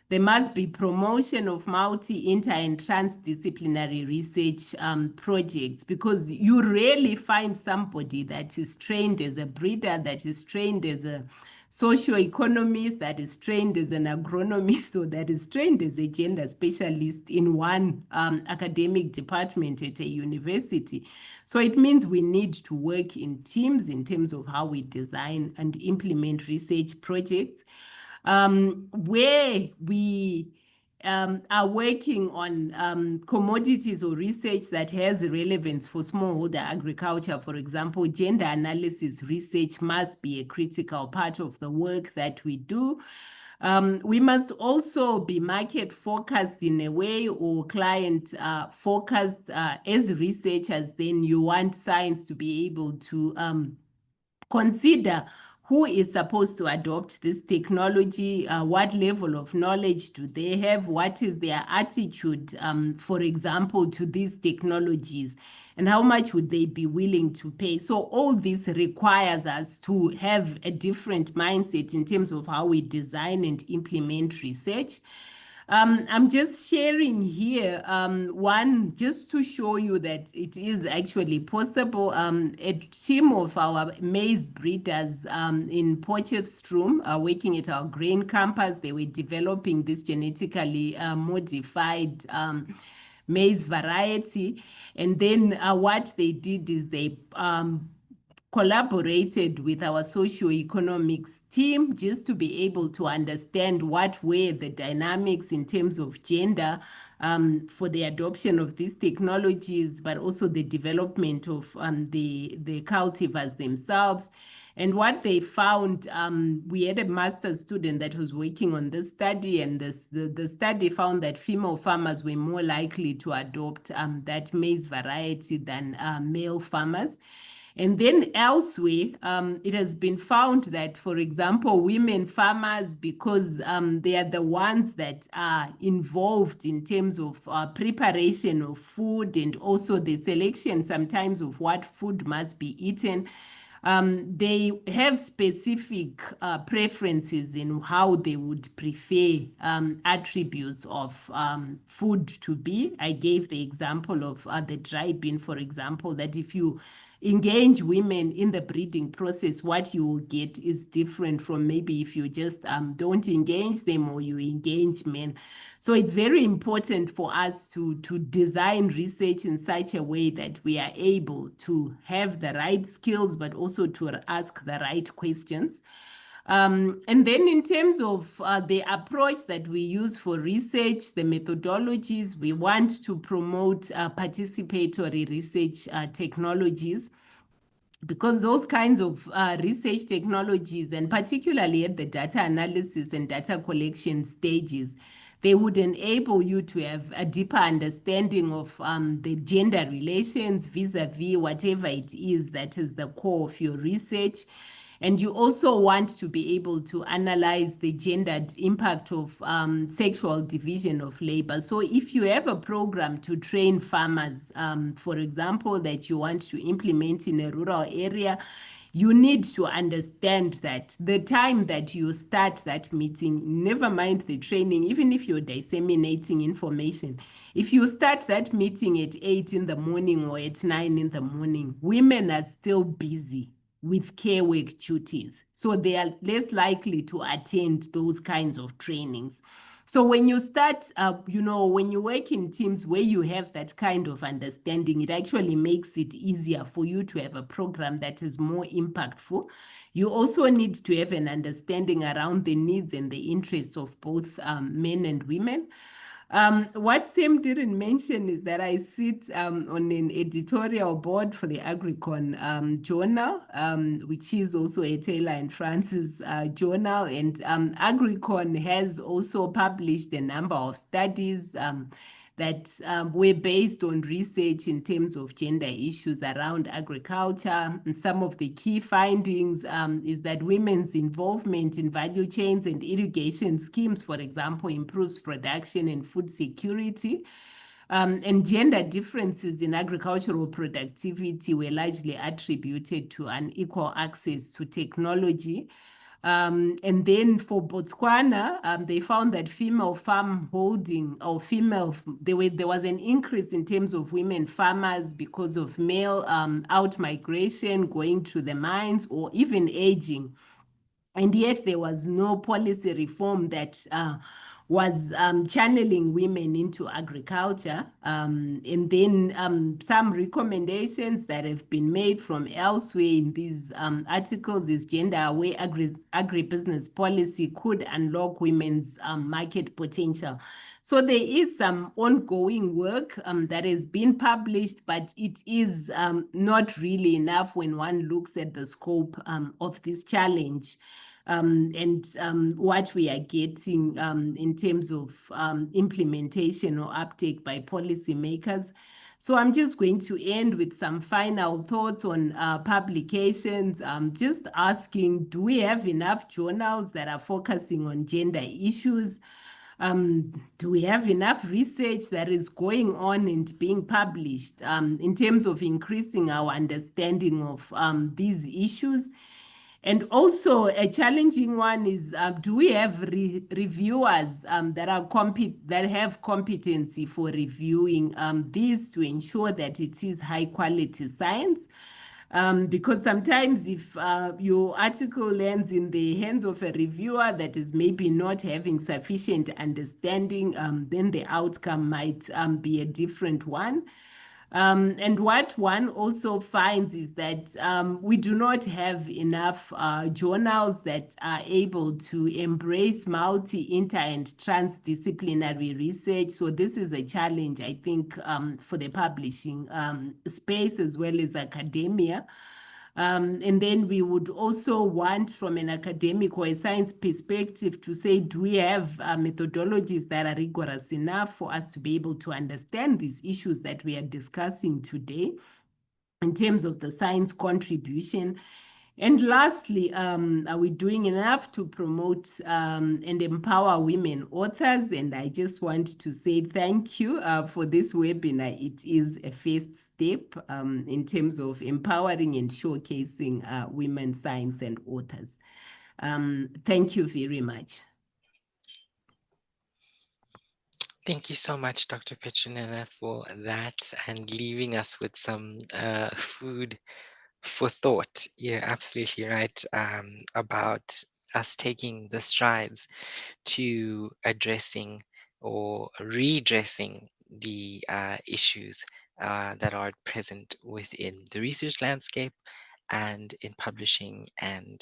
There must be promotion of multi, inter, and transdisciplinary research projects, because you rarely find somebody that is trained as a breeder, that is trained as a socioeconomist, that is trained as an agronomist, or that is trained as a gender specialist in one academic department at a university. So it means we need to work in teams in terms of how we design and implement research projects. Where we are working on commodities or research that has relevance for smallholder agriculture, for example, gender analysis research must be a critical part of the work that we do. We must also be market focused in a way, or client focused. As researchers, then you want science to be able to consider who is supposed to adopt this technology, what level of knowledge do they have, what is their attitude, for example, to these technologies, and how much would they be willing to pay. So all this requires us to have a different mindset in terms of how we design and implement research. I'm just sharing here one just to show you that it is actually possible. A team of our maize breeders in Potchefstroom are working at our grain campus. They were developing this genetically modified maize variety. And then what they did is they collaborated with our socioeconomics team just to be able to understand what were the dynamics in terms of gender for the adoption of these technologies, but also the development of the cultivars themselves. And what they found, we had a master's student that was working on this study, and the study found that female farmers were more likely to adopt that maize variety than male farmers. And then elsewhere, it has been found that, for example, women farmers, because they are the ones that are involved in terms of preparation of food and also the selection sometimes of what food must be eaten, they have specific preferences in how they would prefer attributes of food to be. I gave the example of the dry bean, for example, that if you engage women in the breeding process, what you will get is different from maybe if you just don't engage them or you engage men. So it's very important for us to design research in such a way that we are able to have the right skills, but also to ask the right questions. And then in terms of the approach that we use for research, the methodologies, we want to promote participatory research technologies, because those kinds of research technologies, and particularly at the data analysis and data collection stages, they would enable you to have a deeper understanding of the gender relations vis-a-vis whatever it is that is the core of your research. And you also want to be able to analyze the gendered impact of sexual division of labor. So if you have a program to train farmers, for example, that you want to implement in a rural area, you need to understand that the time that you start that meeting, never mind the training, even if you're disseminating information, if you start that meeting at 8 in the morning or at 9 in the morning, women are still busy. with care work duties. So they are less likely to attend those kinds of trainings. So when you start, when you work in teams where you have that kind of understanding, it actually makes it easier for you to have a program that is more impactful. You also need to have an understanding around the needs and the interests of both men and women. What Sam didn't mention is that I sit on an editorial board for the Agricon journal, which is also a Taylor and Francis journal. And Agricon has also published a number of studies that were based on research in terms of gender issues around agriculture. And some of the key findings is that women's involvement in value chains and irrigation schemes, for example, improves production and food security. And gender differences in agricultural productivity were largely attributed to unequal access to technology. And then for Botswana, they found that female farm holding or there was an increase in terms of women farmers because of male out migration, going to the mines, or even aging. And yet there was no policy reform that was channeling women into agriculture. And then some recommendations that have been made from elsewhere in these articles is gender-aware agribusiness policy could unlock women's market potential. So there is some ongoing work that has been published, but it is not really enough when one looks at the scope of this challenge. And what we are getting in terms of implementation or uptake by policymakers. So I'm just going to end with some final thoughts on publications. Just asking, do we have enough journals that are focusing on gender issues? Do we have enough research that is going on and being published in terms of increasing our understanding of these issues? And also a challenging one is, do we have reviewers that have competency for reviewing these to ensure that it is high quality science? Because sometimes if your article lands in the hands of a reviewer that is maybe not having sufficient understanding, then the outcome might be a different one. And what one also finds is that we do not have enough journals that are able to embrace multi, inter, and transdisciplinary research. So this is a challenge, I think, for the publishing space as well as academia. And then we would also want, from an academic or a science perspective, to say, do we have methodologies that are rigorous enough for us to be able to understand these issues that we are discussing today in terms of the science contribution? And lastly, are we doing enough to promote and empower women authors? And I just want to say thank you for this webinar. It is a first step in terms of empowering and showcasing women science and authors. Thank you very much. Thank you so much, Dr. Petronella, for that and leaving us with some food for thought. You're absolutely right about us taking the strides to addressing or redressing the issues that are present within the research landscape and in publishing and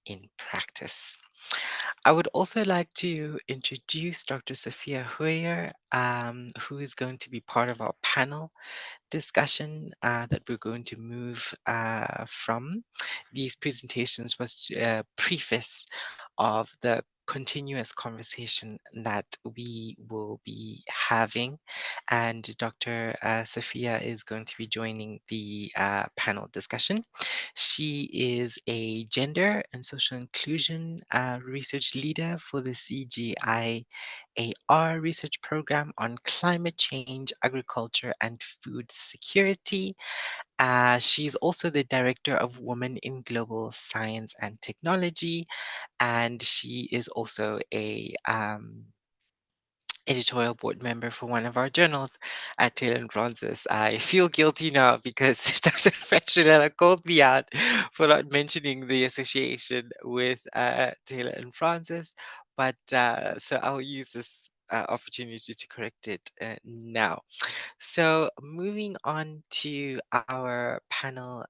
in practice. I would also like to introduce Dr. Sophia Hoyer, who is going to be part of our panel discussion that we're going to move from. These presentations was a preface of the continuous conversation that we will be having. And Dr. Sophia is going to be joining the panel discussion. She is a gender and social inclusion research leader for the CGIAR research program on climate change, agriculture, and food security. She's also the director of Women in Global Science and Technology, and she is also a editorial board member for one of our journals at Taylor and Francis. I feel guilty now because Dr. Petronella called me out for not mentioning the association with Taylor and Francis, but so I'll use this opportunity to correct it now. So moving on to our panel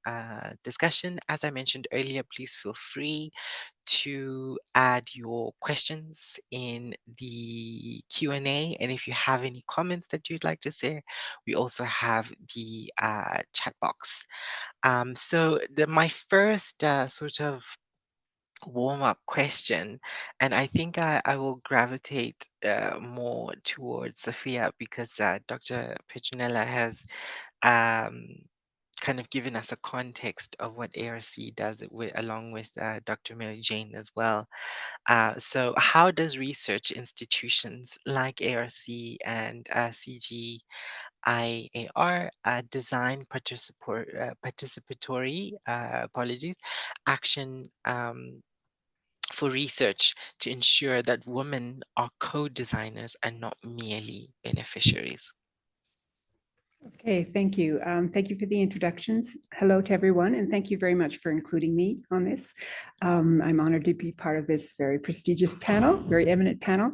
discussion, as I mentioned earlier, please feel free to add your questions in the Q&A. And if you have any comments that you'd like to share, we also have the chat box. So my first sort of warm-up question, and I think I will gravitate more towards Sophia because Dr. Petronella has um, kind of given us a context of what ARC does along with Dr. Mary Jane as well. So how does research institutions like ARC and CGIAR design participatory apologies, action for research to ensure that women are co-designers and not merely beneficiaries? Okay, thank you. Thank you for the introductions. Hello to everyone, and thank you very much for including me on this. I'm honored to be part of this very prestigious panel, very eminent panel.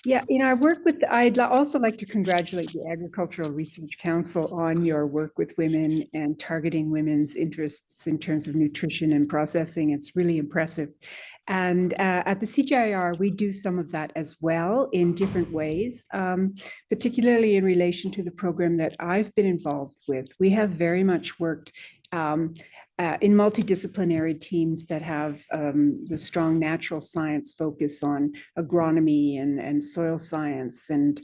Yeah, I work with, I'd also like to congratulate the Agricultural Research Council on your work with women and targeting women's interests in terms of nutrition and processing. It's really impressive. And at the CGIAR, we do some of that as well in different ways, particularly in relation to the program that I've been involved with. We have very much worked in multidisciplinary teams that have the strong natural science focus on agronomy and soil science and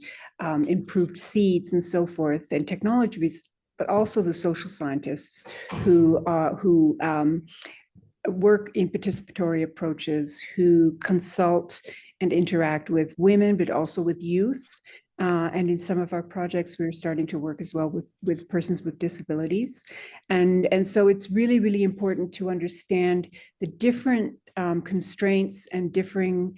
improved seeds and so forth and technologies, but also the social scientists who work in participatory approaches, who consult and interact with women, but also with youth. And in some of our projects, we're starting to work as well with persons with disabilities. And so it's really, really important to understand the different constraints and differing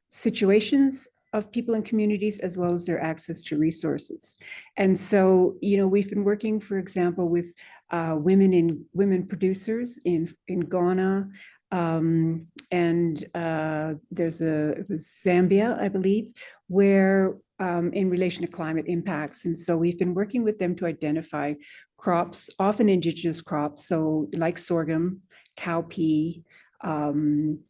situations of people in communities, as well as their access to resources. And so, we've been working, for example, with women producers in Ghana, and it was Zambia, I believe, where in relation to climate impacts. And so we've been working with them to identify crops, often indigenous crops, so like sorghum, cowpea,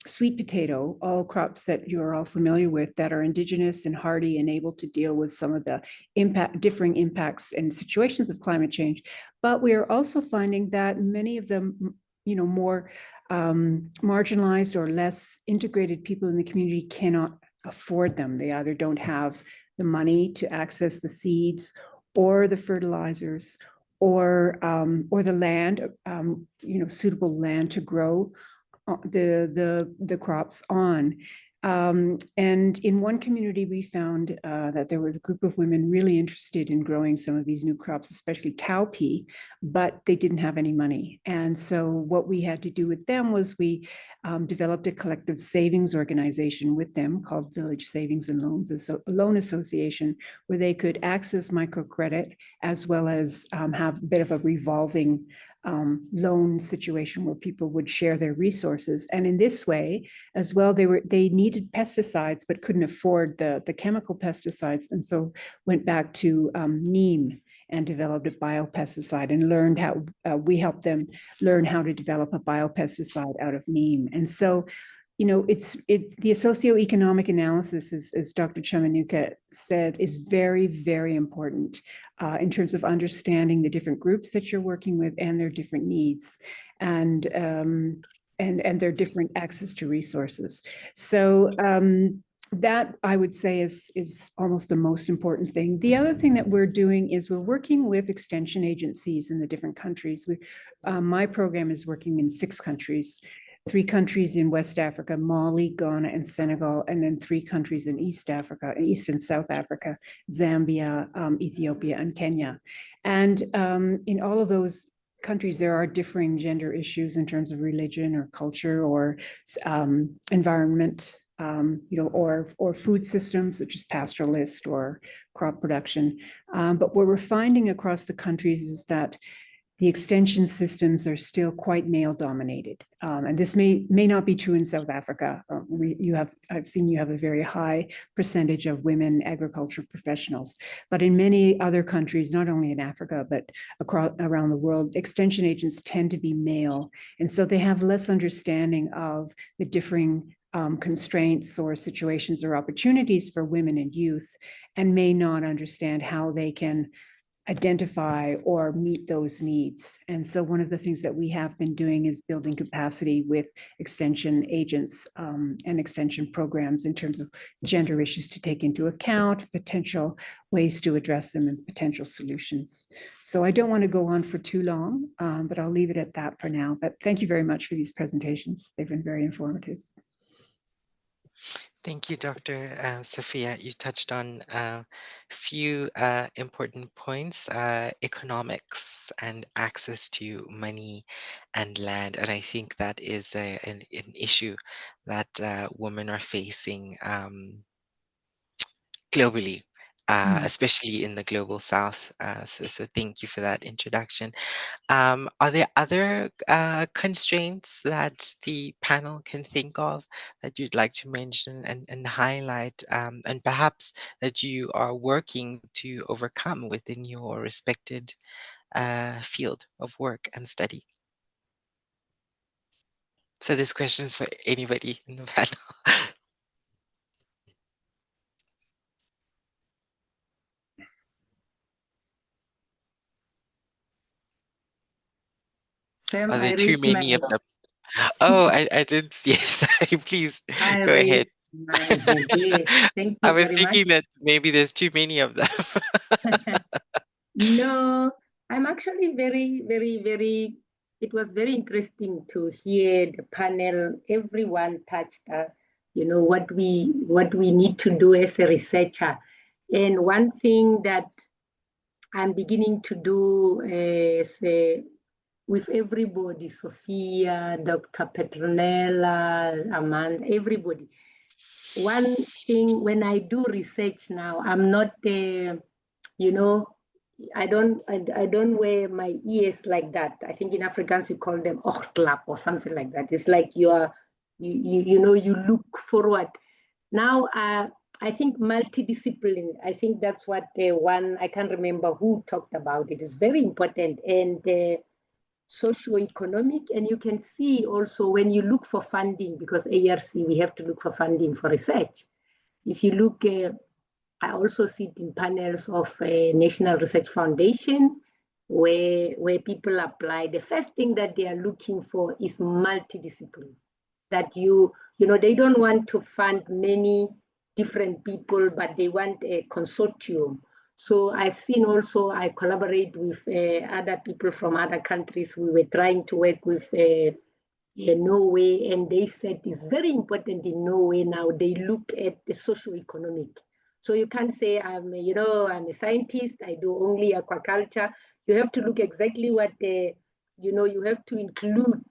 sweet potato, all crops that you're all familiar with that are indigenous and hardy and able to deal with some of the differing impacts and situations of climate change. But we are also finding that many of them, more marginalized or less integrated people in the community cannot afford them. They either don't have the money to access the seeds or the fertilizers or the land, suitable land to grow the crops on. And in one community, we found that there was a group of women really interested in growing some of these new crops, especially cowpea, but they didn't have any money. And so what we had to do with them was we developed a collective savings organization with them called Village Savings and Loan Association, where they could access microcredit as well as have a bit of a revolving loan situation where people would share their resources. And in this way as well, they needed pesticides but couldn't afford the chemical pesticides, and so went back to neem and developed a biopesticide and learned how we helped them learn how to develop a biopesticide out of neem. And so it's the socioeconomic analysis, as Dr. Chamanuka said, is very, very important in terms of understanding the different groups that you're working with and their different needs and their different access to resources. So that I would say is almost the most important thing. The other thing that we're doing is we're working with extension agencies in the different countries. My program is working in 6 countries. 3 countries in West Africa, Mali, Ghana, and Senegal, and then 3 countries in East and South Africa, Zambia, Ethiopia, and Kenya. And in all of those countries, there are differing gender issues in terms of religion or culture or environment or food systems such as pastoralist or crop production. But what we're finding across the countries is that the extension systems are still quite male dominated. And this may not be true in South Africa. I've seen you have a very high percentage of women agriculture professionals, but in many other countries, not only in Africa, but around the world, extension agents tend to be male. And so they have less understanding of the differing constraints or situations or opportunities for women and youth, and may not understand how they can identify or meet those needs. And so one of the things that we have been doing is building capacity with extension agents and extension programs in terms of gender issues to take into account, potential ways to address them, and potential solutions. So I don't want to go on for too long, but I'll leave it at that for now. But thank you very much for these presentations. They've been very informative. Thank you, Dr. Sophia. You touched on a few important points, economics and access to money and land. And I think that is an issue that women are facing globally, especially in the global south. So thank you for that introduction. Are there other constraints that the panel can think of that you'd like to mention and highlight, and perhaps that you are working to overcome within your respected field of work and study? So this question is for anybody in the panel. Sam, Are there I too raised my many of them? Oh, I didn't. Yes, sorry, please I go ahead. raised my hand. Yes, thank I you was very much. thinking that maybe there's too many of them. No, I'm actually very, it was very interesting to hear the panel. Everyone touched, what we need to do as a researcher. And one thing that I'm beginning to do is with everybody, Sophia, Dr. Petronella, Amanda, everybody. One thing, when I do research now, I'm not, I don't wear my ears like that. I think in Afrikaans you call them ochtlap or something like that. It's like you look forward. Now, I think multidiscipline, I think that's what one, I can't remember who talked about it, is very important. And socio-economic, and you can see also when you look for funding, because ARC, we have to look for funding for research. If you look, I also sit in panels of National Research Foundation, where people apply. The first thing that they are looking for is multidiscipline. That they don't want to fund many different people, but they want a consortium. So I've seen also, I collaborate with other people from other countries. We were trying to work with Norway, and they said it's very important in Norway now, they look at the socio-economic. So you can't say, I'm a scientist, I do only aquaculture. You have to look exactly what you have to include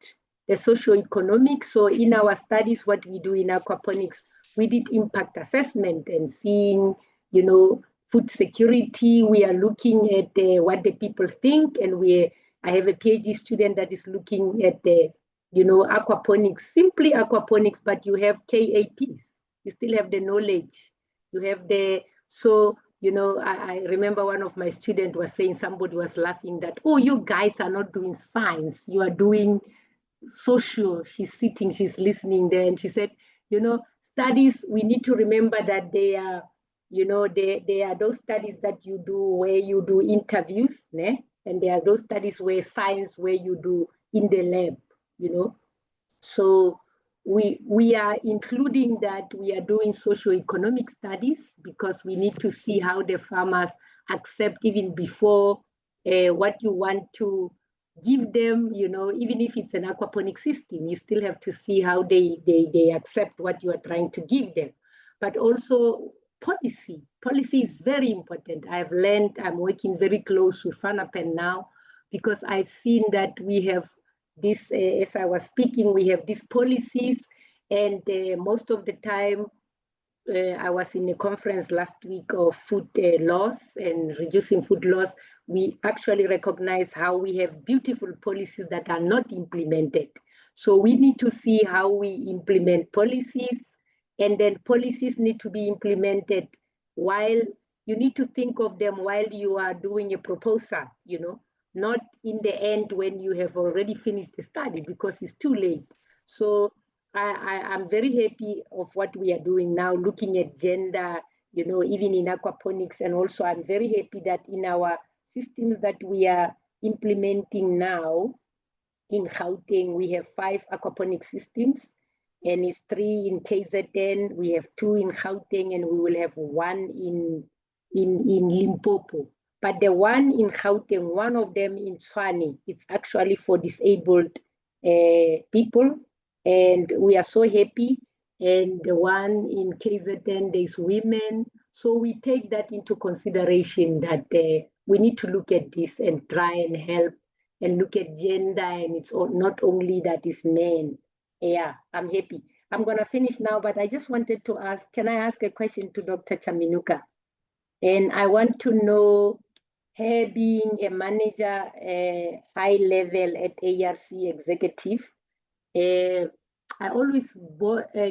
the socio-economic. So in our studies, what we do in aquaponics, we did impact assessment and seeing, food security. We are looking at what the people think, and I have a PhD student that is looking at the aquaponics, simply aquaponics, but you have KAPs. You still have the knowledge. You have I remember one of my students was saying, somebody was laughing that, oh, you guys are not doing science, you are doing social. She's sitting, she's listening there, and she said, studies, we need to remember that they are, there are those studies that you do where you do interviews, né? And there are those studies where science, where you do in the lab, So we are including that we are doing socio-economic studies, because we need to see how the farmers accept even before what you want to give them, even if it's an aquaponic system, you still have to see how they accept what you are trying to give them. But also policy is very important. I've learned, I'm working very close with FANAPEN now, because I've seen that we have this, as I was speaking, we have these policies, And most of the time, I was in a conference last week of food loss and reducing food loss. We actually recognize how we have beautiful policies that are not implemented. So we need to see how we implement policies, and then policies need to be implemented while you need to think of them while you are doing a proposal, not in the end when you have already finished the study, because it's too late. So I'm very happy of what we are doing now, looking at gender, even in aquaponics. And also I'm very happy that in our systems that we are implementing now in Gauteng, we have 5 aquaponic systems, and it's 3 in KZN. We have 2 in Gauteng, and we will have 1 in Limpopo. But the one in Gauteng, one of them in Tshwane, it's actually for disabled people, and we are so happy. And the one in KZN, there's women. So we take that into consideration, that we need to look at this and try and help and look at gender, and it's not only that it's men. Yeah, I'm happy. I'm going to finish now, but I just wanted to ask, can I ask a question to Dr. Chaminuka? And I want to know, her being a manager, high level at ARC executive, I always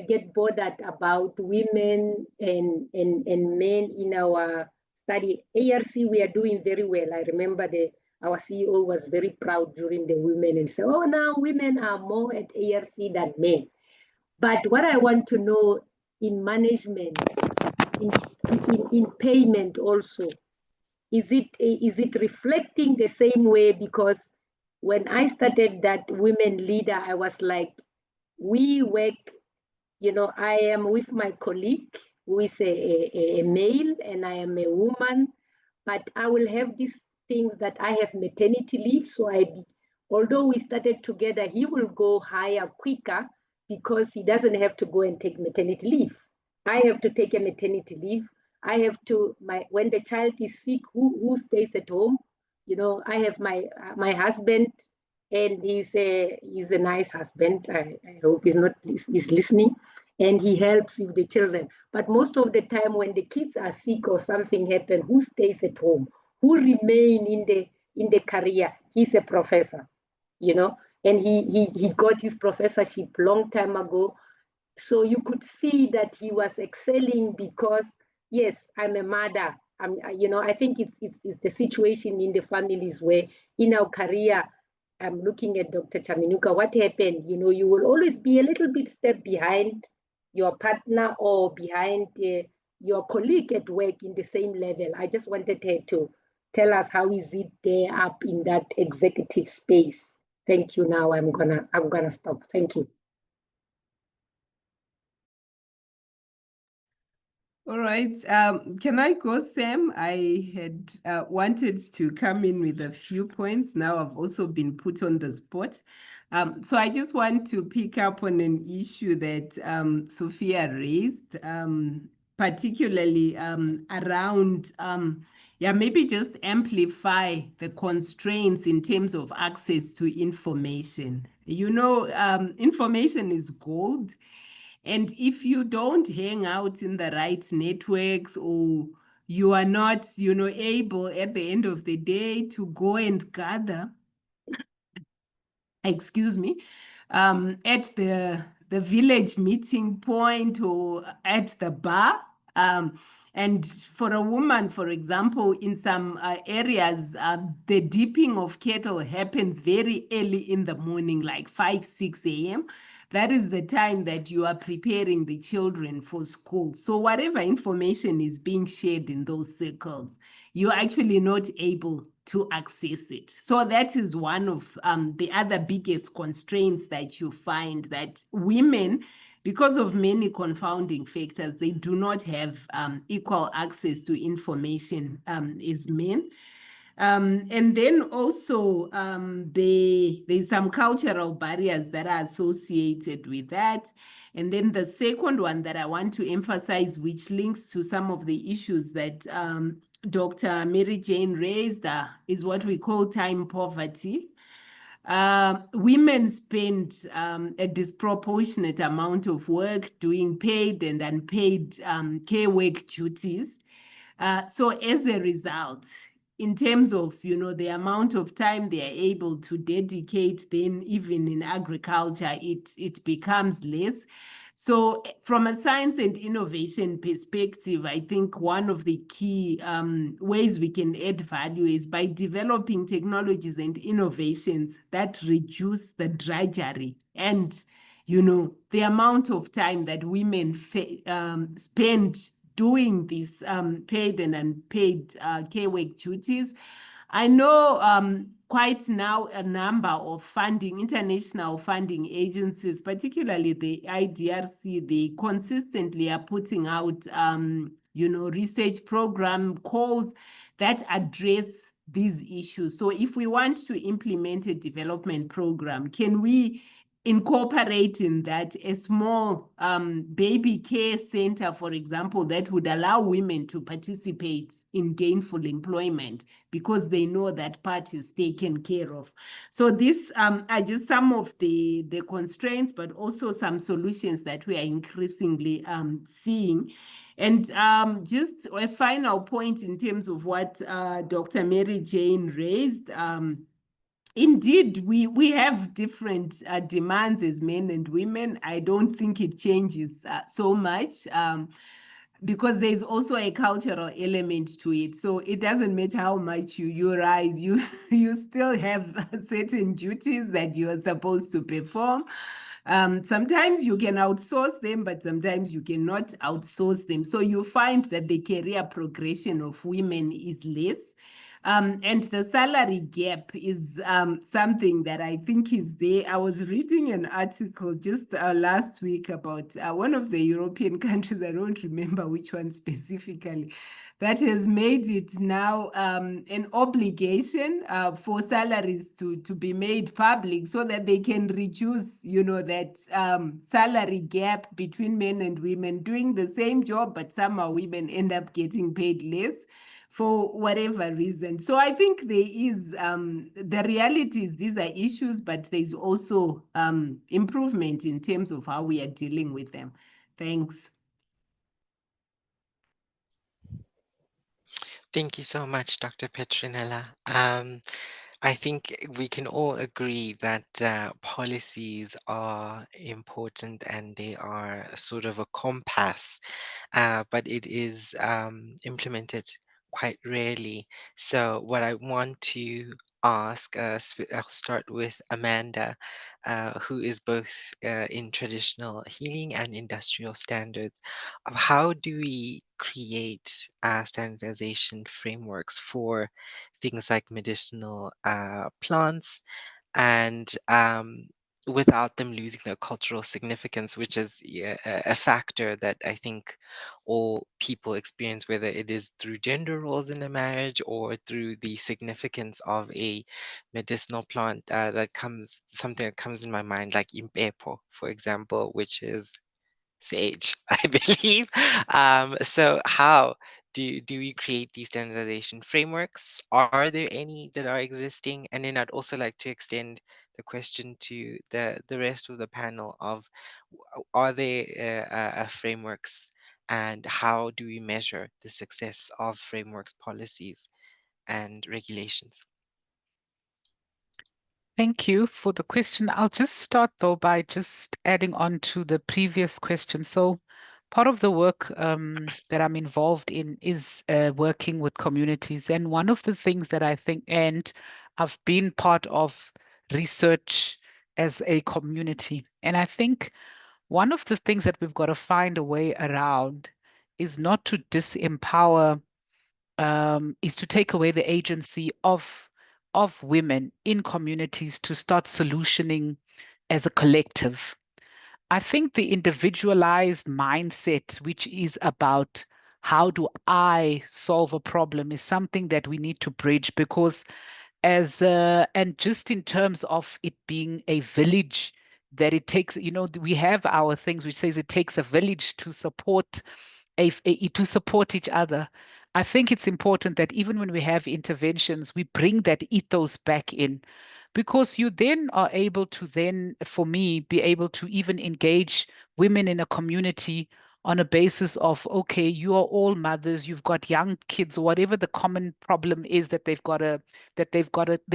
get bothered about women and men in our study. ARC, we are doing very well. I remember our CEO was very proud during the women and said, oh, now women are more at ARC than men. But what I want to know in management, in payment also, is it reflecting the same way? Because when I started that women leader, I was like, we work, I am with my colleague who is a male, and I am a woman, but I will have these things that I have maternity leave. So although we started together, he will go higher quicker because he doesn't have to go and take maternity leave. I have to take a maternity leave. I have to, when the child is sick, who stays at home? I have my husband, and he's a nice husband. I hope he's listening, and he helps with the children. But most of the time when the kids are sick or something happens, who stays at home? Who remain in the career? He's a professor, and he got his professorship long time ago. So you could see that he was excelling because, yes, I'm a mother. I think it's the situation in the families where in our career, I'm looking at Dr. Chaminuka, what happened? You will always be a little bit step behind your partner or behind your colleague at work in the same level. I just wanted her to tell us how is it there up in that executive space. Thank you. Now I'm gonna stop. Thank you. All right. Can I go, Sam? I had wanted to come in with a few points. Now I've also been put on the spot. So I just want to pick up on an issue that Sophia raised, particularly around, maybe just amplify the constraints in terms of access to information. Information is gold. And if you don't hang out in the right networks, or you are not, able at the end of the day to go and gather, excuse me, at the village meeting point or at the bar. And for a woman, for example, in some areas, the dipping of cattle happens very early in the morning, like 5, 6 a.m. That is the time that you are preparing the children for school. So whatever information is being shared in those circles, you're actually not able to access it. So that is one of the other biggest constraints that you find, that women, because of many confounding factors, they do not have equal access to information as men. And then also there's some cultural barriers that are associated with that. And then the second one that I want to emphasize, which links to some of the issues that Dr. Mary Jane raised, is what we call time poverty. women spend a disproportionate amount of work doing paid and unpaid care work duties. So as a result, in terms of, you know, the amount of time they are able to dedicate, then even in agriculture, it becomes less. So from a science and innovation perspective, I think one of the key ways we can add value is by developing technologies and innovations that reduce the drudgery and, you know, the amount of time that women spend doing these paid and unpaid care work duties. I know quite now a number of funding, international funding agencies, particularly the IDRC, they consistently are putting out, you know, research program calls that address these issues. So if we want to implement a development program, can we incorporate in that a small baby care center, for example, that would allow women to participate in gainful employment because they know that part is taken care of. So these are just some of the constraints, but also some solutions that we are increasingly seeing. And just a final point in terms of what Dr. Mary Jane raised. Indeed, we have different demands as men and women. I don't think it changes so much because there's also a cultural element to it. So it doesn't matter how much you rise, you still have certain duties that you are supposed to perform. Sometimes you can outsource them, but sometimes you cannot outsource them. So you find that the career progression of women is less. And the salary gap is something that I think is there. I was reading an article just last week about one of the European countries, I don't remember which one specifically, that has made it now an obligation for salaries to be made public so that they can reduce, you know, that salary gap between men and women doing the same job, but somehow women end up getting paid less for whatever reason. So I think there is, the reality is these are issues, but there's also improvement in terms of how we are dealing with them. Thanks. Thank you so much, Dr. Petronella. I think we can all agree that policies are important and they are sort of a compass, but it is implemented quite rarely. So what I want to ask, I'll start with Amanda, who is both in traditional healing and industrial standards, of how do we create standardization frameworks for things like medicinal plants and without them losing their cultural significance, which is a factor that I think all people experience, whether it is through gender roles in a marriage or through the significance of a medicinal plant something that comes in my mind, like impepo, for example, which is sage, I believe. So how do we create these standardization frameworks? Are there any that are existing? And then I'd also like to extend the question to the rest of the panel of are there frameworks and how do we measure the success of frameworks, policies, and regulations? Thank you for the question. I'll just start though by just adding on to the previous question. So part of the work that I'm involved in is working with communities. And one of the things that I think, and I've been part of research as a community. And I think one of the things that we've got to find a way around is not to disempower, is to take away the agency of women in communities to start solutioning as a collective. I think the individualized mindset, which is about how do I solve a problem, is something that we need to bridge because and just in terms of it being a village, that it takes, you know, we have our things which says it takes a village to support to support each other. I think it's important that even when we have interventions, we bring that ethos back in because you then are able to then, for me, be able to even engage women in a community on a basis of, okay, you are all mothers, you've got young kids, or whatever the common problem is that the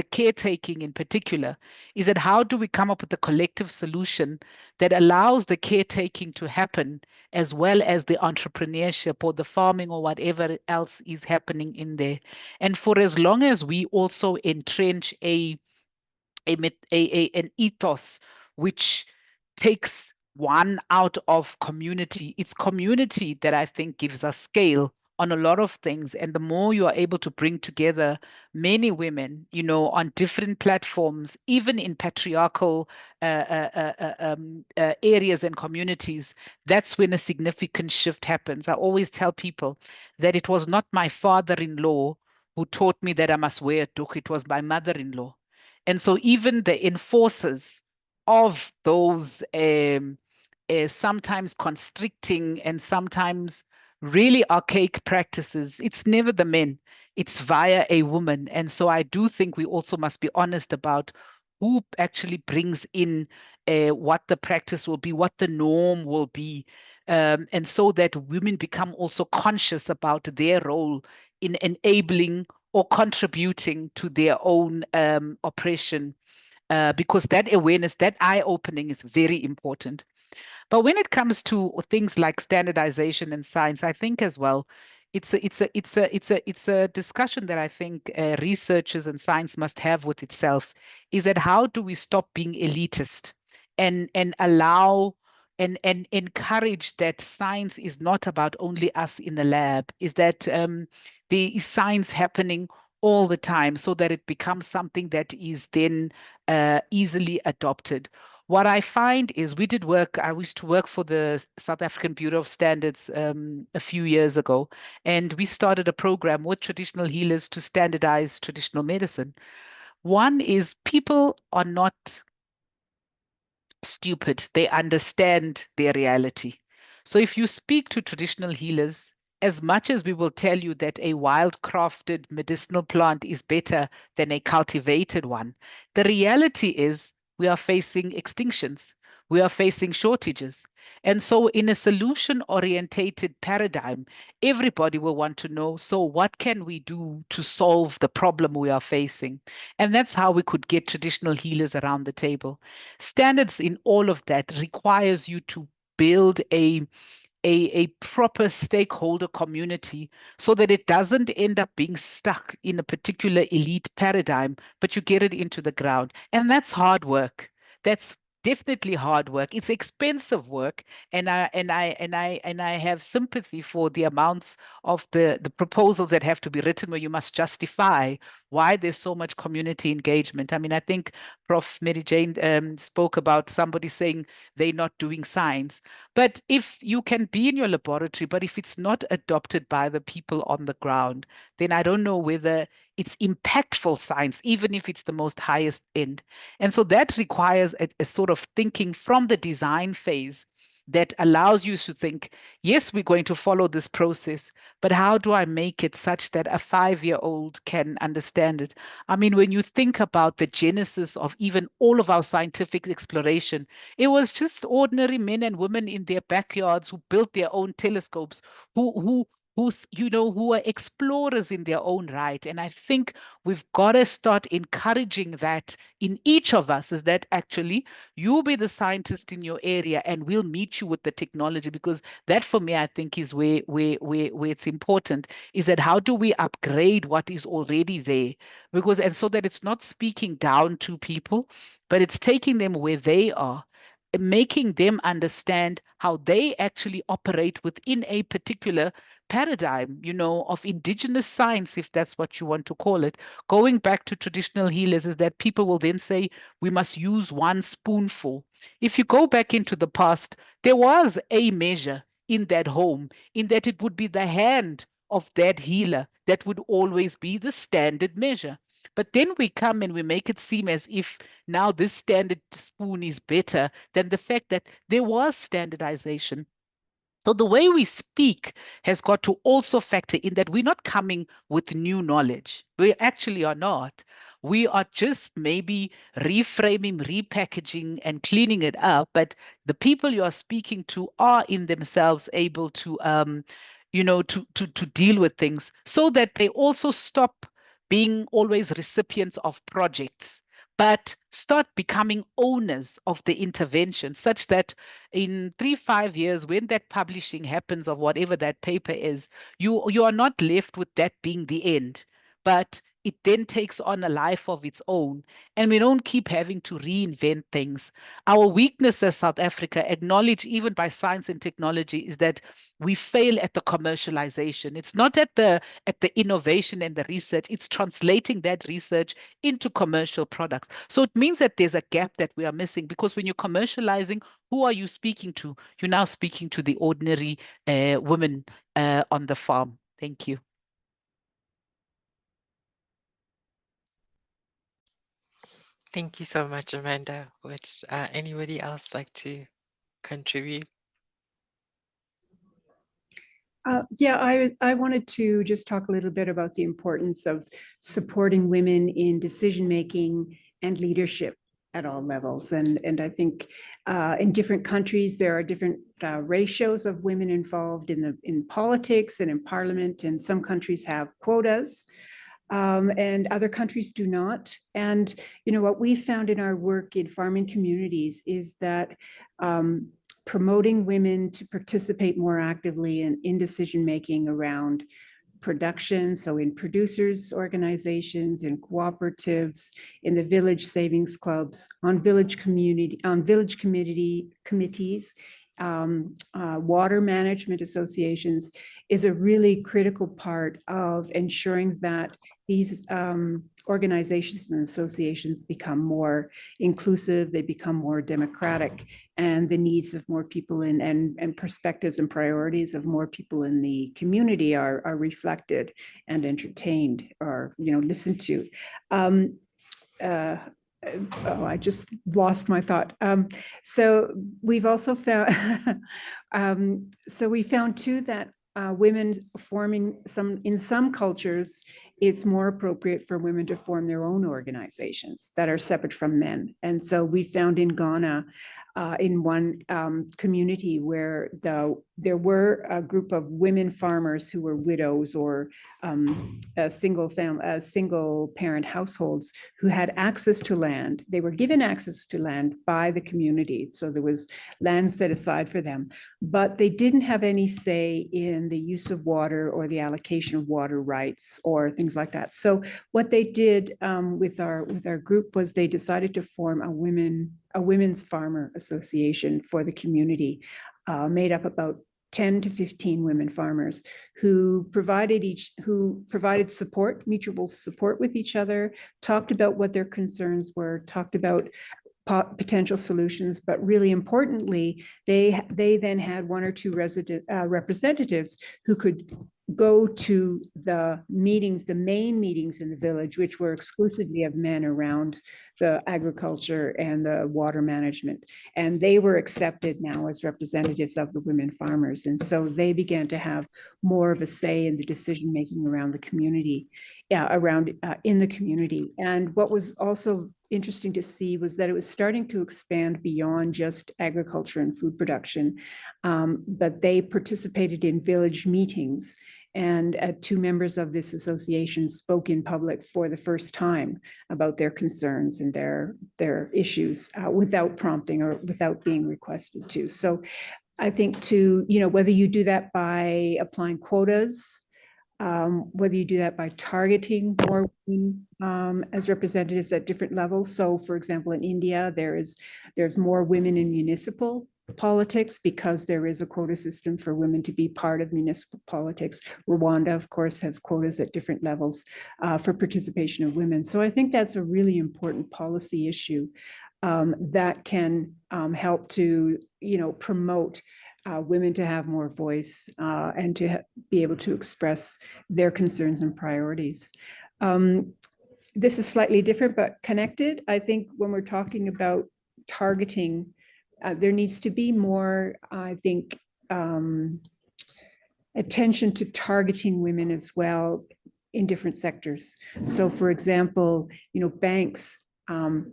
caretaking in particular, is that how do we come up with a collective solution that allows the caretaking to happen as well as the entrepreneurship or the farming or whatever else is happening in there. And for as long as we also entrench an ethos which takes one out of community. It's community that I think gives us scale on a lot of things. And the more you are able to bring together many women, on different platforms, even in patriarchal areas and communities, that's when a significant shift happens. I always tell people that it was not my father-in-law who taught me that I must wear a duk, it was my mother-in-law. And so even the enforcers of those sometimes constricting and sometimes really archaic practices, it's never the men, it's via a woman. And so I do think we also must be honest about who actually brings in what the practice will be, what the norm will be. And so that women become also conscious about their role in enabling or contributing to their own oppression, because that awareness, that eye opening is very important. But when it comes to things like standardization and science, I think as well, it's a discussion that I think researchers and science must have with itself. Is that how do we stop being elitist and allow and encourage that science is not about only us in the lab? Is that there is science happening all the time so that it becomes something that is then easily adopted. What I find is I used to work for the South African Bureau of Standards a few years ago, and we started a program with traditional healers to standardize traditional medicine. One is people are not stupid, they understand their reality. So if you speak to traditional healers, as much as we will tell you that a wild crafted medicinal plant is better than a cultivated one, the reality is we are facing extinctions, we are facing shortages. And so, in a solution orientated paradigm, everybody will want to know, so what can we do to solve the problem we are facing? And that's how we could get traditional healers around the table. Standards in all of that requires you to build a proper stakeholder community so that it doesn't end up being stuck in a particular elite paradigm, but you get it into the ground. And that's hard work. That's definitely hard work. It's expensive work. And I have sympathy for the amounts of the proposals that have to be written where you must justify why there's so much community engagement. I mean, I think Prof. Mary Jane spoke about somebody saying they're not doing science. But if you can be in your laboratory, but if it's not adopted by the people on the ground, then I don't know whether it's impactful science, even if it's the most highest end. And so that requires a sort of thinking from the design phase that allows you to think, yes, we're going to follow this process, but how do I make it such that a 5-year-old can understand it? I mean, when you think about the genesis of even all of our scientific exploration, it was just ordinary men and women in their backyards who built their own telescopes, who are explorers in their own right. And I think we've got to start encouraging that in each of us, is that actually you be the scientist in your area and we'll meet you with the technology, because that for me, I think is where it's important, is that how do we upgrade what is already there? Because, and so that it's not speaking down to people, but it's taking them where they are, making them understand how they actually operate within a particular paradigm, of indigenous science, if that's what you want to call it. Going back to traditional healers, is that people will then say, we must use one spoonful. If you go back into the past, there was a measure in that home, in that it would be the hand of that healer that would always be the standard measure. But then we come and we make it seem as if now this standard spoon is better than the fact that there was standardization. So the way we speak has got to also factor in that we're not coming with new knowledge. We actually are not. We are just maybe reframing, repackaging, and cleaning it up. But the people you are speaking to are in themselves able to, to deal with things, so that they also stop being always recipients of projects, but start becoming owners of the intervention, such that in 3-5 years, when that publishing happens of whatever that paper is, you are not left with that being the end, but it then takes on a life of its own, and we don't keep having to reinvent things. Our weakness as South Africa, acknowledged even by science and technology, is that we fail at the commercialization. It's not at the innovation and the research, it's translating that research into commercial products. So it means that there's a gap that we are missing, because when you're commercializing, who are you speaking to? You're now speaking to the ordinary women on the farm. Thank you. Thank you so much, Amanda. Would anybody else like to contribute? Yeah, I wanted to just talk a little bit about the importance of supporting women in decision-making and leadership at all levels. And I think in different countries, there are different ratios of women involved in politics and in parliament, and some countries have quotas. And other countries do not. And, what we found in our work in farming communities is that promoting women to participate more actively in decision-making around production, so in producers' organizations, in cooperatives, in the village savings clubs, on village committees, water management associations, is a really critical part of ensuring that these organizations and associations become more inclusive, they become more democratic, and the needs of more people and perspectives and priorities of more people in the community are reflected and entertained, or listened to. I just lost my thought. So we've also found, we found too that women forming in some cultures, it's more appropriate for women to form their own organizations that are separate from men. And so we found in Ghana, in one community where there were a group of women farmers who were widows or single parent households who had access to land. They were given access to land by the community. So there was land set aside for them, but they didn't have any say in the use of water or the allocation of water rights or things like that. So what they did with our group was they decided to form a women's farmer association for the community, made up about 10 to 15 women farmers who provided support, mutual support with each other, talked about what their concerns were, talked about potential solutions, but really importantly, they then had one or two representatives who could go to the meetings, the main meetings in the village, which were exclusively of men around the agriculture and the water management. And they were accepted now as representatives of the women farmers. And so they began to have more of a say in the decision-making around the community, in the community. And what was also interesting to see was that it was starting to expand beyond just agriculture and food production, but they participated in village meetings, and two members of this association spoke in public for the first time about their concerns and their issues without prompting or without being requested to. So I think whether you do that by applying quotas, whether you do that by targeting more women as representatives at different levels. So for example, in India, there's more women in municipal politics because there is a quota system for women to be part of municipal politics. Rwanda, of course, has quotas at different levels for participation of women. So I think that's a really important policy issue that can help to, promote women to have more voice and to be able to express their concerns and priorities. This is slightly different, but connected. I think when we're talking about targeting, there needs to be more, I think, attention to targeting women as well in different sectors. So for example, banks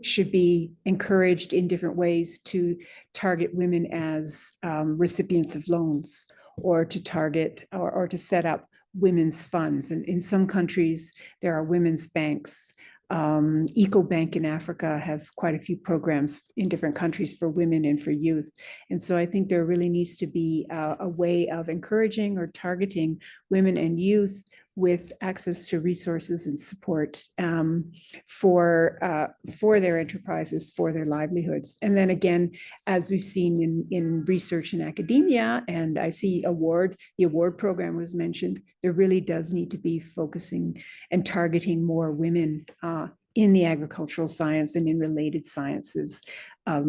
should be encouraged in different ways to target women as recipients of loans, or to target or to set up women's funds. And in some countries, there are women's banks. EcoBank in Africa has quite a few programs in different countries for women and for youth. And so I think there really needs to be a way of encouraging or targeting women and youth with access to resources and support for their enterprises, for their livelihoods. And then again, as we've seen in research and academia, and I see the award program was mentioned, there really does need to be focusing and targeting more women in the agricultural science and in related sciences. A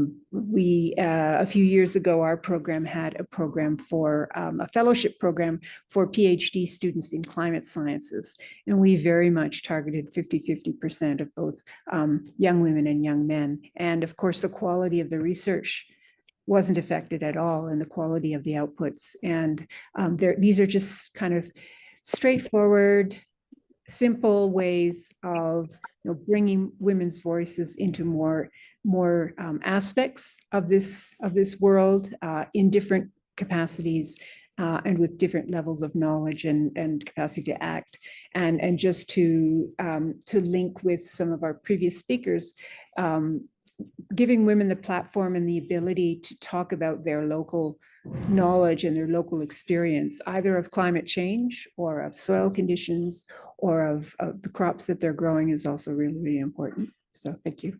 few years ago, our program had a program for a fellowship program for PhD students in climate sciences. And we very much targeted 50-50% of both young women and young men. And of course, the quality of the research wasn't affected at all, and the quality of the outputs. And these are just kind of straightforward, simple ways of bringing women's voices into more aspects of this world in different capacities and with different levels of knowledge and capacity to act. And just to link with some of our previous speakers, giving women the platform and the ability to talk about their local knowledge and their local experience, either of climate change or of soil conditions or of the crops that they're growing, is also really, really important. So thank you.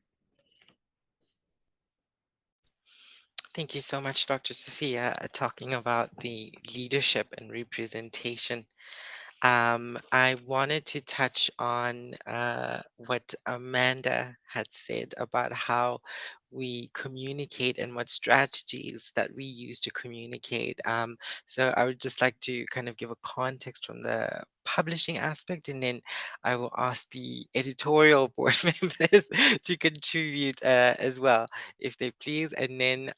Thank you so much, Dr. Sophia, talking about the leadership and representation. I wanted to touch on what Amanda had said about how we communicate and what strategies that we use to communicate. So I would just like to kind of give a context from the publishing aspect, and then I will ask the editorial board members to contribute as well, if they please. And then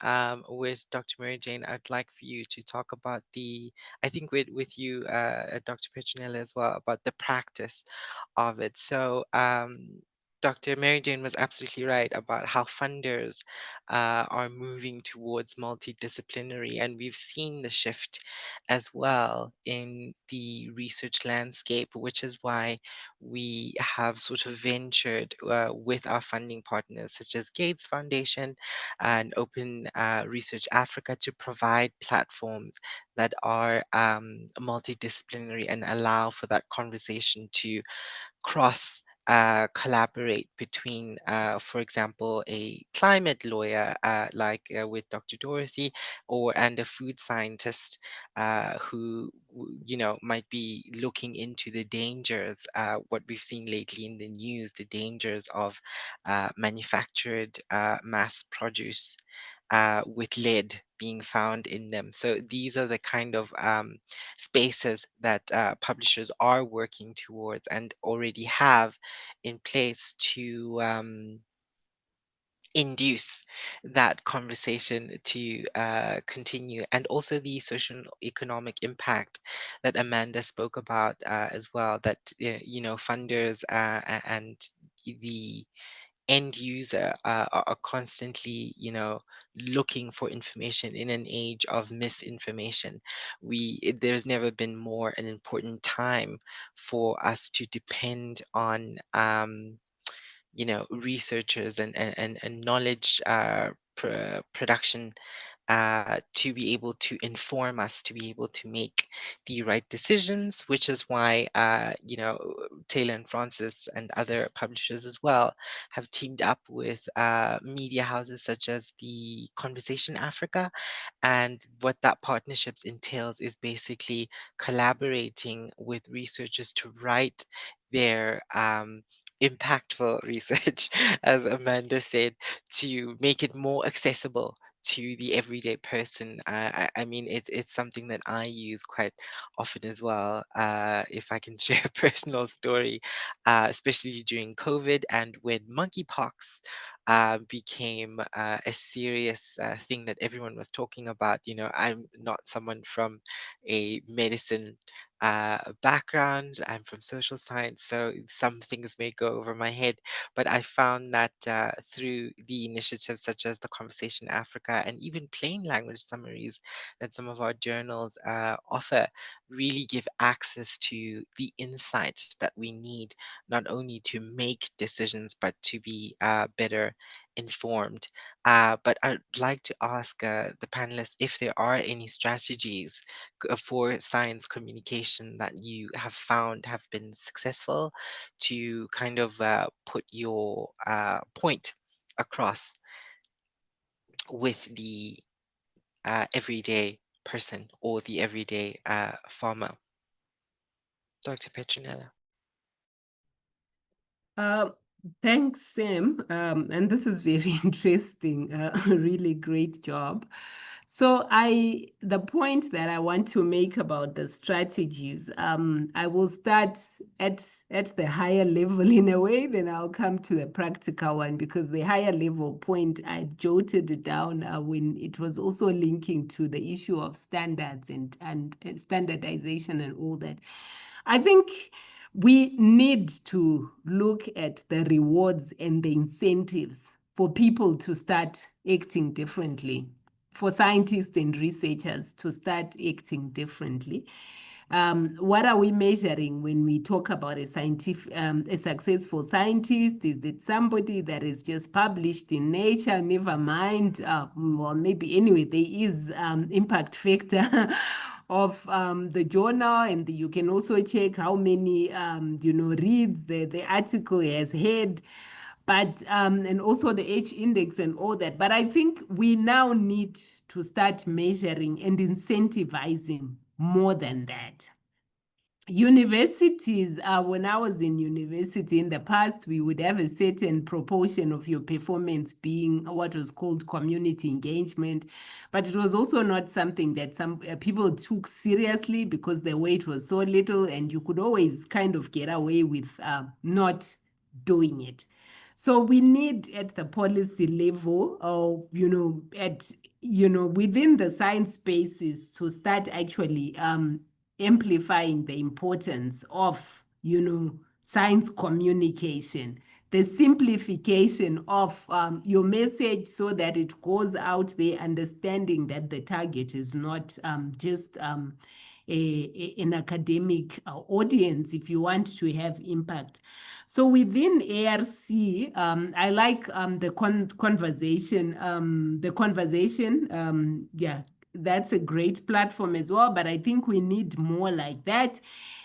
with Dr. Mary Jane, I'd like for you to talk about I think with you, Dr. Petronella, as well, about the practice of it. So Dr. Mary Jane was absolutely right about how funders are moving towards multidisciplinary, and we've seen the shift as well in the research landscape, which is why we have sort of ventured with our funding partners such as Gates Foundation and Open Research Africa to provide platforms that are multidisciplinary and allow for that conversation to cross collaborate between, for example, a climate lawyer like with Dr. Dorothy, and a food scientist who might be looking into the dangers, what we've seen lately in the news, the dangers of manufactured mass produce with lead being found in them. So these are the kind of spaces that publishers are working towards and already have in place to induce that conversation to continue, and also the social economic impact that Amanda spoke about as well, that funders and the end user are constantly, looking for information in an age of misinformation. There's never been more an important time for us to depend on, researchers and knowledge production to be able to inform us, to be able to make the right decisions, which is why, Taylor and Francis and other publishers as well have teamed up with media houses such as the Conversation Africa. And what that partnerships entails is basically collaborating with researchers to write their impactful research, as Amanda said, to make it more accessible to the everyday person. I mean, it's something that I use quite often as well. If I can share a personal story, especially during COVID and when monkeypox became a serious thing that everyone was talking about. I'm not someone from a medicine background. I'm from social science, so some things may go over my head. But I found that through the initiatives such as the Conversation Africa and even plain language summaries that some of our journals offer, really give access to the insights that we need, not only to make decisions, but to be better informed. But I'd like to ask the panelists if there are any strategies for science communication that you have found have been successful to kind of put your point across with the everyday person or the everyday farmer. Dr. Petronella. Uh, Thanks, Sam. And this is very interesting. Really great job. So the point that I want to make about the strategies, I will start at the higher level in a way, then I'll come to the practical one, because the higher level point, I jotted it down when it was also linking to the issue of standards and standardization and all that. I think we need to look at the rewards and the incentives for people to start acting differently, for scientists and researchers to start acting differently. What are we measuring when we talk about a successful scientist? Is it somebody that is just published in Nature? Never mind. Well, maybe anyway, there is impact factor of the journal, and you can also check how many reads the article has had, but and also the H index and all that. But I think we now need to start measuring and incentivizing more than that. Universities, when I was in university in the past, we would have a certain proportion of your performance being what was called community engagement, but it was also not something that some people took seriously because the weight was so little, and you could always kind of get away with not doing it. So we need at the policy level, or within the science spaces, to start actually amplifying the importance of, science communication, the simplification of your message so that it goes out there, understanding that the target is not just an academic audience if you want to have impact. So within ARC, I like the conversation. Yeah, that's a great platform as well, but I think we need more like that.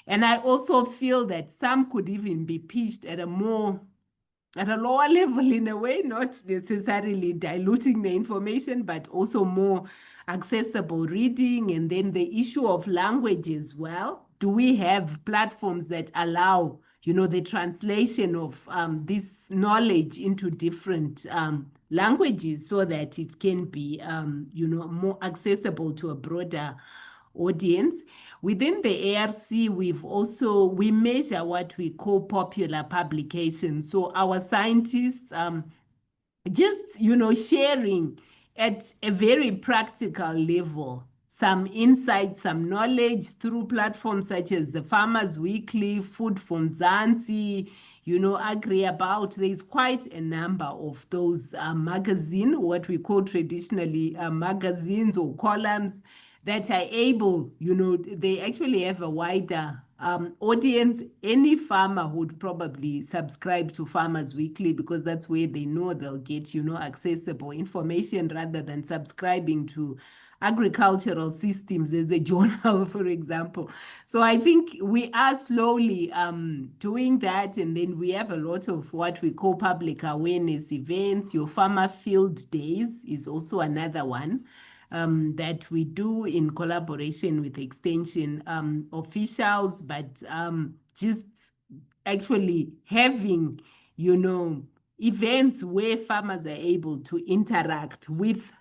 And I also feel that some could even be pitched at a lower level in a way, not necessarily diluting the information, but also more accessible reading. And then the issue of language as well. Do we have platforms that allow, the translation of this knowledge into different languages so that it can be, more accessible to a broader audience? Within the ARC, we measure what we call popular publications. So our scientists just, sharing at a very practical level some insights, some knowledge through platforms such as the Farmers Weekly, Food from Zanzi, Agri About. There's quite a number of those magazines, what we call traditionally magazines or columns, that are able, they actually have a wider audience. Any farmer would probably subscribe to Farmers Weekly because that's where they know they'll get, accessible information, rather than subscribing to Agricultural Systems as a journal, for example. So I think we are slowly doing that. And then we have a lot of what we call public awareness events. Your farmer field days is also another one that we do in collaboration with extension officials, but just actually having, events where farmers are able to interact with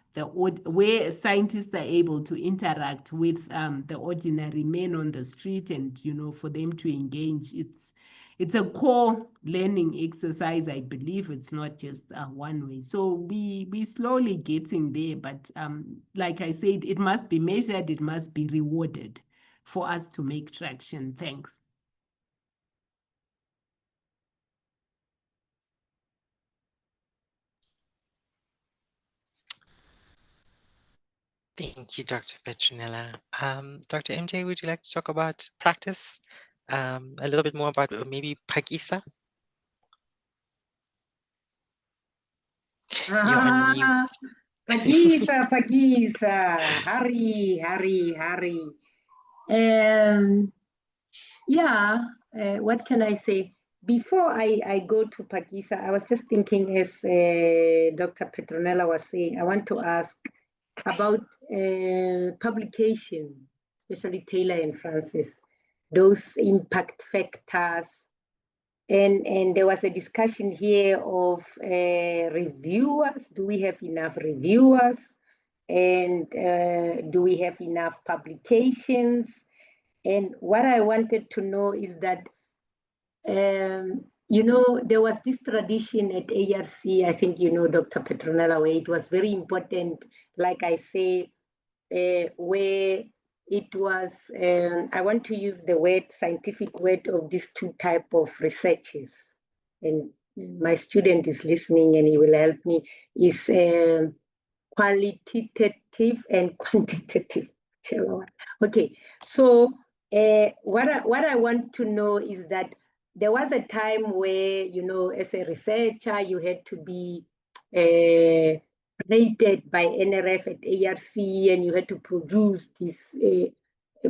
where scientists are able to interact with the ordinary men on the street, and for them to engage. It's a core learning exercise. I believe it's not just one way. So we slowly getting there, but like I said, it must be measured, it must be rewarded for us to make traction. Thanks. Thank you, Dr. Petronella. Dr. MJ, would you like to talk about practice? A little bit more about maybe Pakisa? You're on mute. Pakisa, hurry. What can I say? Before I go to Pakisa, I was just thinking, as Dr. Petronella was saying, I want to ask about publication, especially Taylor and Francis, those impact factors. And there was a discussion here of reviewers. Do we have enough reviewers? And do we have enough publications? And what I wanted to know is that, there was this tradition at ARC, I think Dr. Petronella, where it was very important, like I say, where it was, I want to use the word, scientific word of these two type of researches. And my student is listening and he will help me, is qualitative and quantitative. Okay, so what I want to know is that there was a time where, as a researcher, you had to be rated by NRF at ARC, and you had to produce these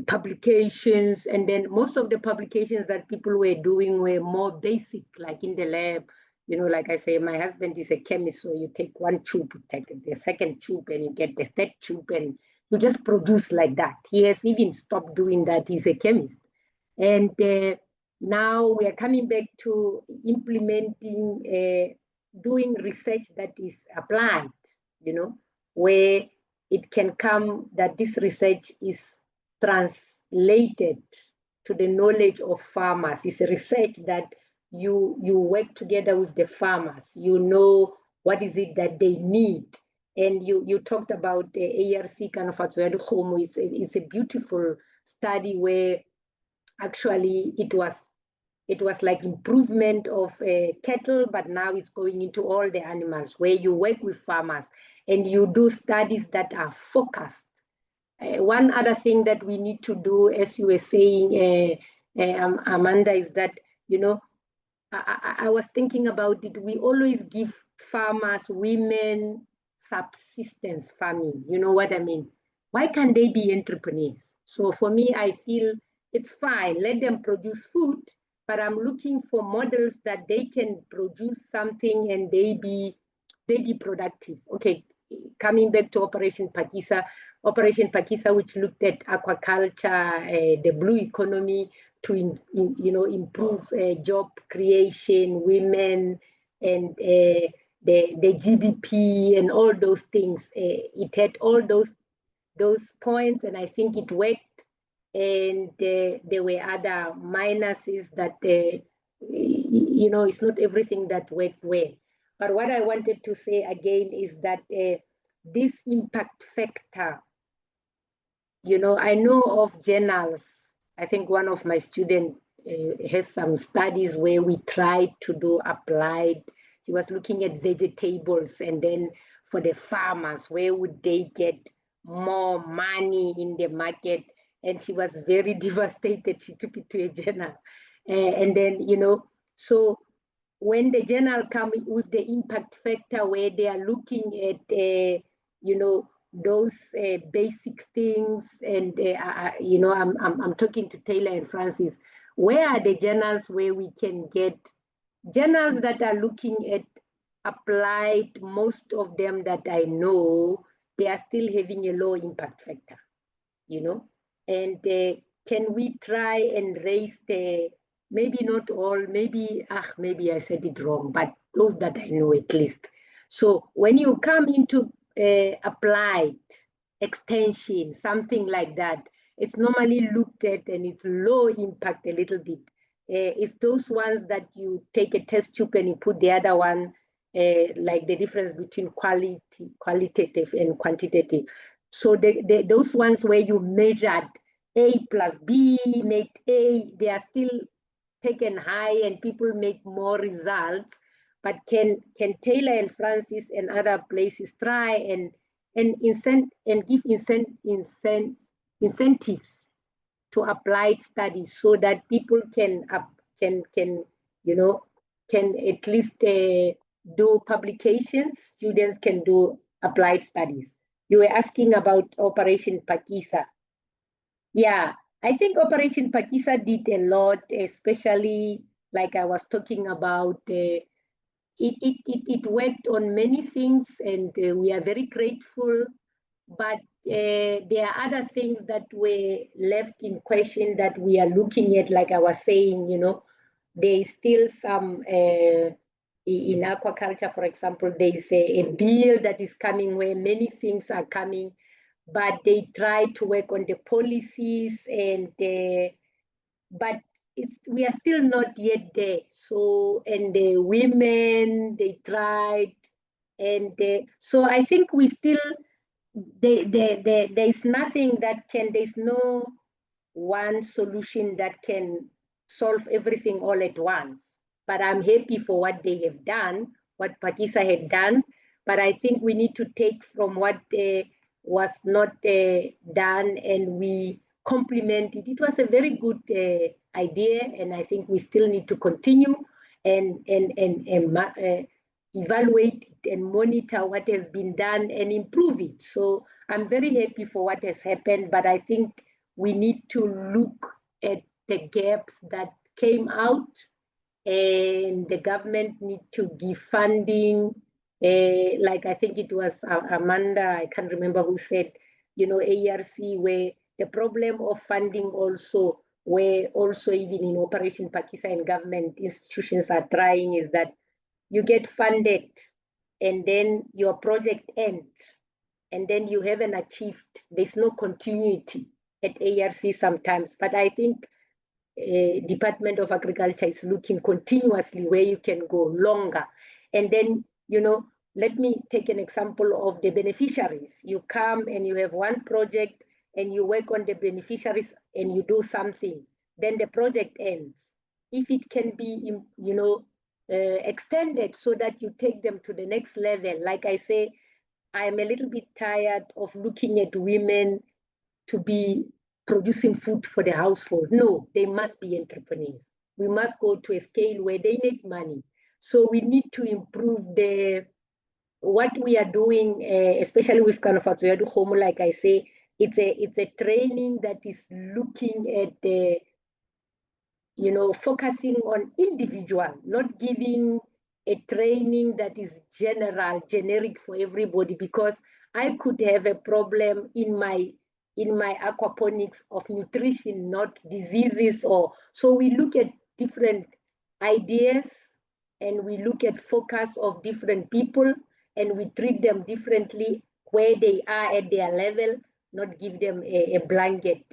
publications. And then most of the publications that people were doing were more basic, like in the lab. Like I say, my husband is a chemist, so you take one tube, you take the second tube, and you get the third tube, and you just produce like that. He has even stopped doing that. He's a chemist. And now we are coming back to implementing, doing research that is applied, where it can come that this research is translated to the knowledge of farmers. It's a research that you work together with the farmers. You know what is it that they need. And you talked about the ARC kind of it's a beautiful study where actually it was like improvement of cattle, but now it's going into all the animals, where you work with farmers and you do studies that are focused. One other thing that we need to do, as you were saying, Amanda, is that, I was thinking about it. We always give farmers, women, subsistence farming. You know what I mean? Why can't they be entrepreneurs? So for me, I feel it's fine. Let them produce food, but I'm looking for models that they can produce something and they be productive. Okay, coming back to Operation Pakisa, which looked at aquaculture, the blue economy, to improve job creation, women, and the GDP and all those things. It had all those points, and I think it worked. And there were other minuses that it's not everything that worked well. But what I wanted to say again is that this impact factor, I know of journals. I think one of my students has some studies where we tried to do applied. She was looking at vegetables, and then for the farmers, where would they get more money in the market? And she was very devastated. She took it to a journal. And then, so when the journal come with the impact factor, where they are looking at, those basic things, and I'm talking to Taylor and Francis, where are the journals where we can get journals that are looking at applied? Most of them that I know, they are still having a low impact factor, and can we try and raise the, maybe not all, maybe I said it wrong, but those that I know at least. So when you come into applied extension, something like that, it's normally looked at and it's low impact a little bit. It's those ones that you take a test tube and you put the other one, like the difference between qualitative and quantitative. So those ones where you measured A plus B make A, they are still taken high and people make more results. But can Taylor and Francis and other places try and give incentives to applied studies so that people can at least do publications, students can do applied studies. You were asking about Operation Pakisa. Yeah, I think Operation Pakisa did a lot, especially like I was talking about. It worked on many things, and we are very grateful. But there are other things that were left in question that we are looking at. Like I was saying, there is still some in aquaculture, for example, there is a bill that is coming where many things are coming, but they try to work on the policies and but we are still not yet there. So, and the women, they tried, and so I think we still, there's nothing that there's no one solution that can solve everything all at once. But I'm happy for what they have done, what Pakisa had done. But I think we need to take from what was not done and we complement it. It was a very good idea, and I think we still need to continue and evaluate it and monitor what has been done and improve it. So I'm very happy for what has happened, but I think we need to look at the gaps that came out, and the government need to give funding. Like I think it was Amanda, I can't remember who said, ARC, where the problem of funding also, where also even in Operation Pakistan government institutions are trying, is that you get funded and then your project ends and then you haven't achieved, there's no continuity at ARC sometimes. But I think Department of Agriculture is looking continuously where you can go longer. And then, let me take an example of the beneficiaries. You come and you have one project and you work on the beneficiaries and you do something, then the project ends. If it can be, extended so that you take them to the next level, like I say, I'm a little bit tired of looking at women to be producing food for the household. No, they must be entrepreneurs. We must go to a scale where they make money. So we need to improve what we are doing, especially with Kanofatsoyadu Homo, like I say, it's a training that is looking at the, focusing on individual, not giving a training that is generic for everybody, because I could have a problem in my aquaponics of nutrition, not diseases. So we look at different ideas and we look at focus of different people and we treat them differently where they are at their level, not give them a blanket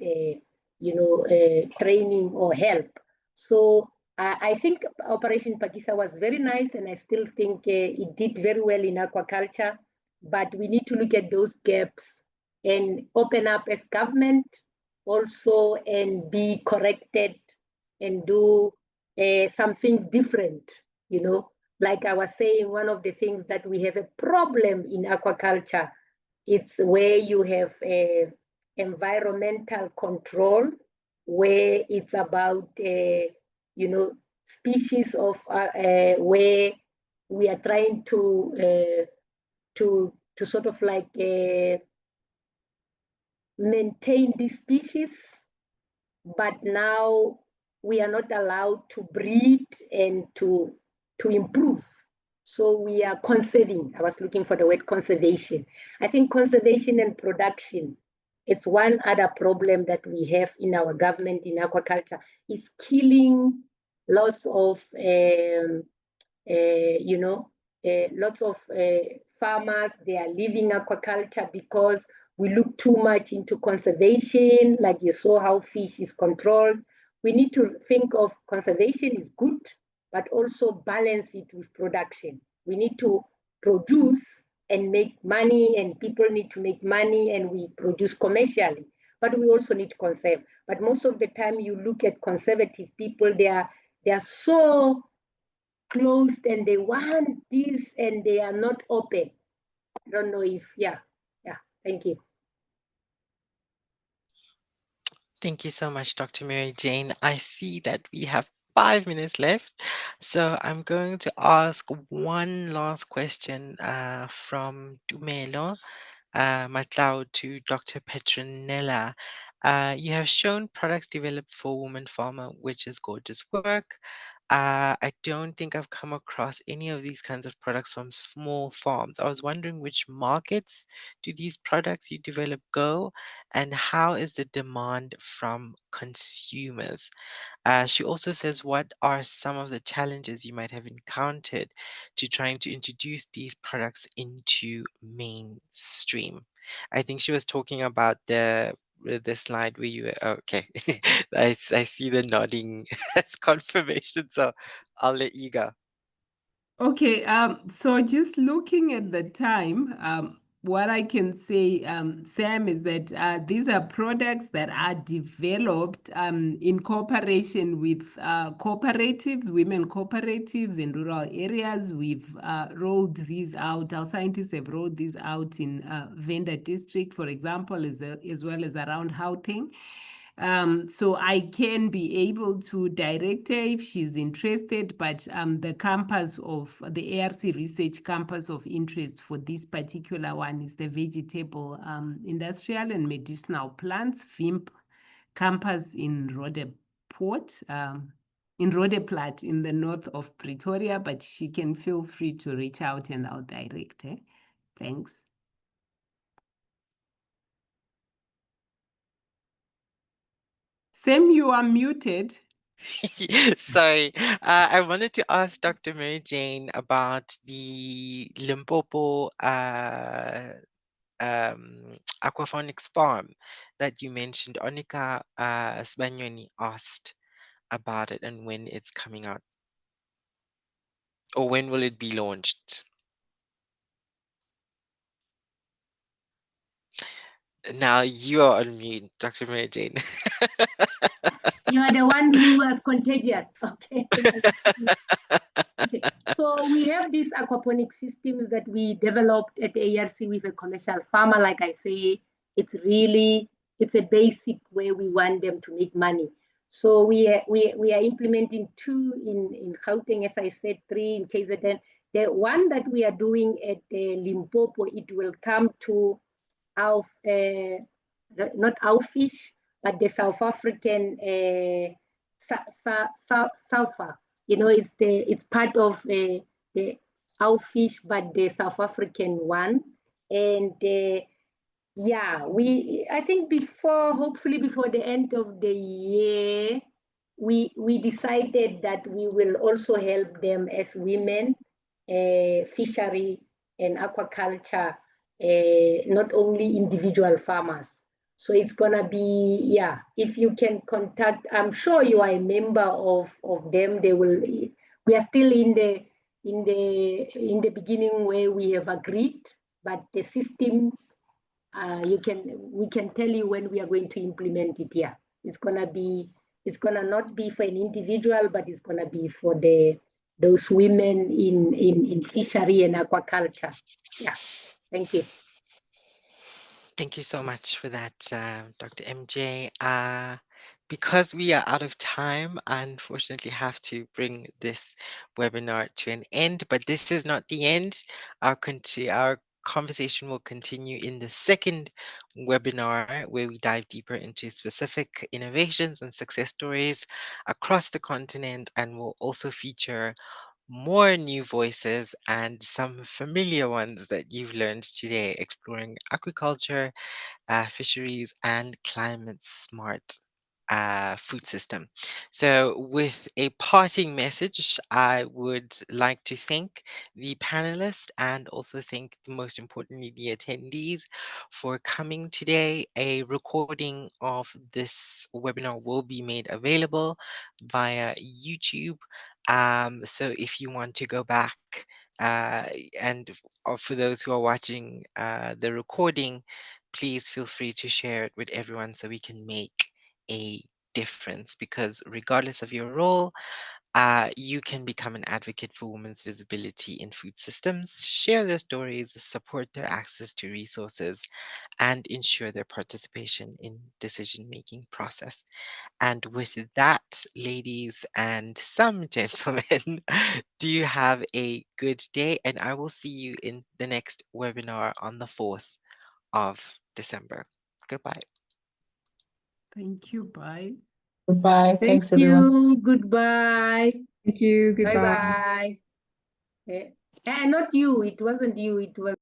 training or help. So I think Operation Pakisa was very nice, and I still think it did very well in aquaculture, but we need to look at those gaps and open up as government also and be corrected and do some things different, Like I was saying, one of the things that we have a problem in aquaculture, it's where you have environmental control, where it's about, species of where we are trying to sort of like maintain these species, but now we are not allowed to breed and to improve. So we are conserving. I was looking for the word conservation. I think conservation and production, it's one other problem that we have in our government in aquaculture, is killing lots of, lots of farmers. They are leaving aquaculture because we look too much into conservation, like you saw how fish is controlled. We need to think of conservation is good, but also balance it with production. We need to produce and make money, and people need to make money, and we produce commercially. but we also need to conserve. But most of the time you look at conservative people, they are so closed and they want this and they are not open. I don't know if, yeah, thank you. Thank you so much, Dr. Mary Jane. I see that we have 5 minutes left, so I'm going to ask one last question from Dumelo Matlao to Dr. Petronella. You have shown products developed for women farmer, which is gorgeous work. I don't think I've come across any of these kinds of products from small farms. I was wondering which markets do these products you develop go, and how is the demand from consumers? She also says, what are some of the challenges you might have encountered to trying to introduce these products into mainstream? I think she was talking about the slide where you were, okay. I see the nodding as confirmation, so I'll let you go. Okay, so just looking at the time, what I can say, Sam, is that these are products that are developed in cooperation with cooperatives, women cooperatives in rural areas. We've rolled these out. Our scientists have rolled these out in Venda district, for example, as well as around Gauteng. So I can be able to direct her if she's interested, but the campus of the ARC research campus of interest for this particular one is the vegetable industrial and medicinal plants, VIMP campus in Rhodeport, in Rhodeplat in the north of Pretoria, but she can feel free to reach out and I'll direct her. Thanks. Sam, you are muted. Sorry, I wanted to ask Dr. Mary Jane about the Limpopo aquaponics farm that you mentioned. Onika Sbanyoni asked about it and when it's coming out, or when will it be launched? Now you are on mute, Dr. Mary Jane. You are the one who was contagious. Okay. Okay. So we have these aquaponic systems that we developed at the ARC with a commercial farmer. Like I say, it's a basic way we want them to make money. So we are implementing 2 in Gauteng, as I said, 3 in KZN. The one that we are doing at Limpopo, it will come to our not our fish, but the South African sulfur. You know, it's part of the our fish, but the South African one. And yeah, I think hopefully before the end of the year, we decided that we will also help them as women, fishery and aquaculture, not only individual farmers. So it's gonna be, yeah, if you can contact, I'm sure you are a member of them. We are still in the beginning where we have agreed, but the system, we can tell you when we are going to implement it here. It's gonna not be for an individual, but it's gonna be for those women in fishery and aquaculture. Yeah, thank you. Thank you so much for that, Dr. MJ. Because we are out of time, I unfortunately have to bring this webinar to an end, but this is not the end. Our conversation will continue in the second webinar, where we dive deeper into specific innovations and success stories across the continent, and will also feature more new voices and some familiar ones that you've learned today, exploring aquaculture, fisheries, and climate smart food system. So, with a parting message, I would like to thank the panelists and also thank, most importantly, the attendees for coming today. A recording of this webinar will be made available via YouTube. So, if you want to go back and for those who are watching the recording, please feel free to share it with everyone so we can make a difference, because regardless of your role, you can become an advocate for women's visibility in food systems, share their stories, support their access to resources, and ensure their participation in decision-making process. And with that, ladies and some gentlemen, do you have a good day? And I will see you in the next webinar on the 4th of December. Goodbye. Thank you. Bye. Goodbye. Thank Thanks, everyone. you. Goodbye. Thank you. Bye Goodbye. bye. Not you. It wasn't you. It was.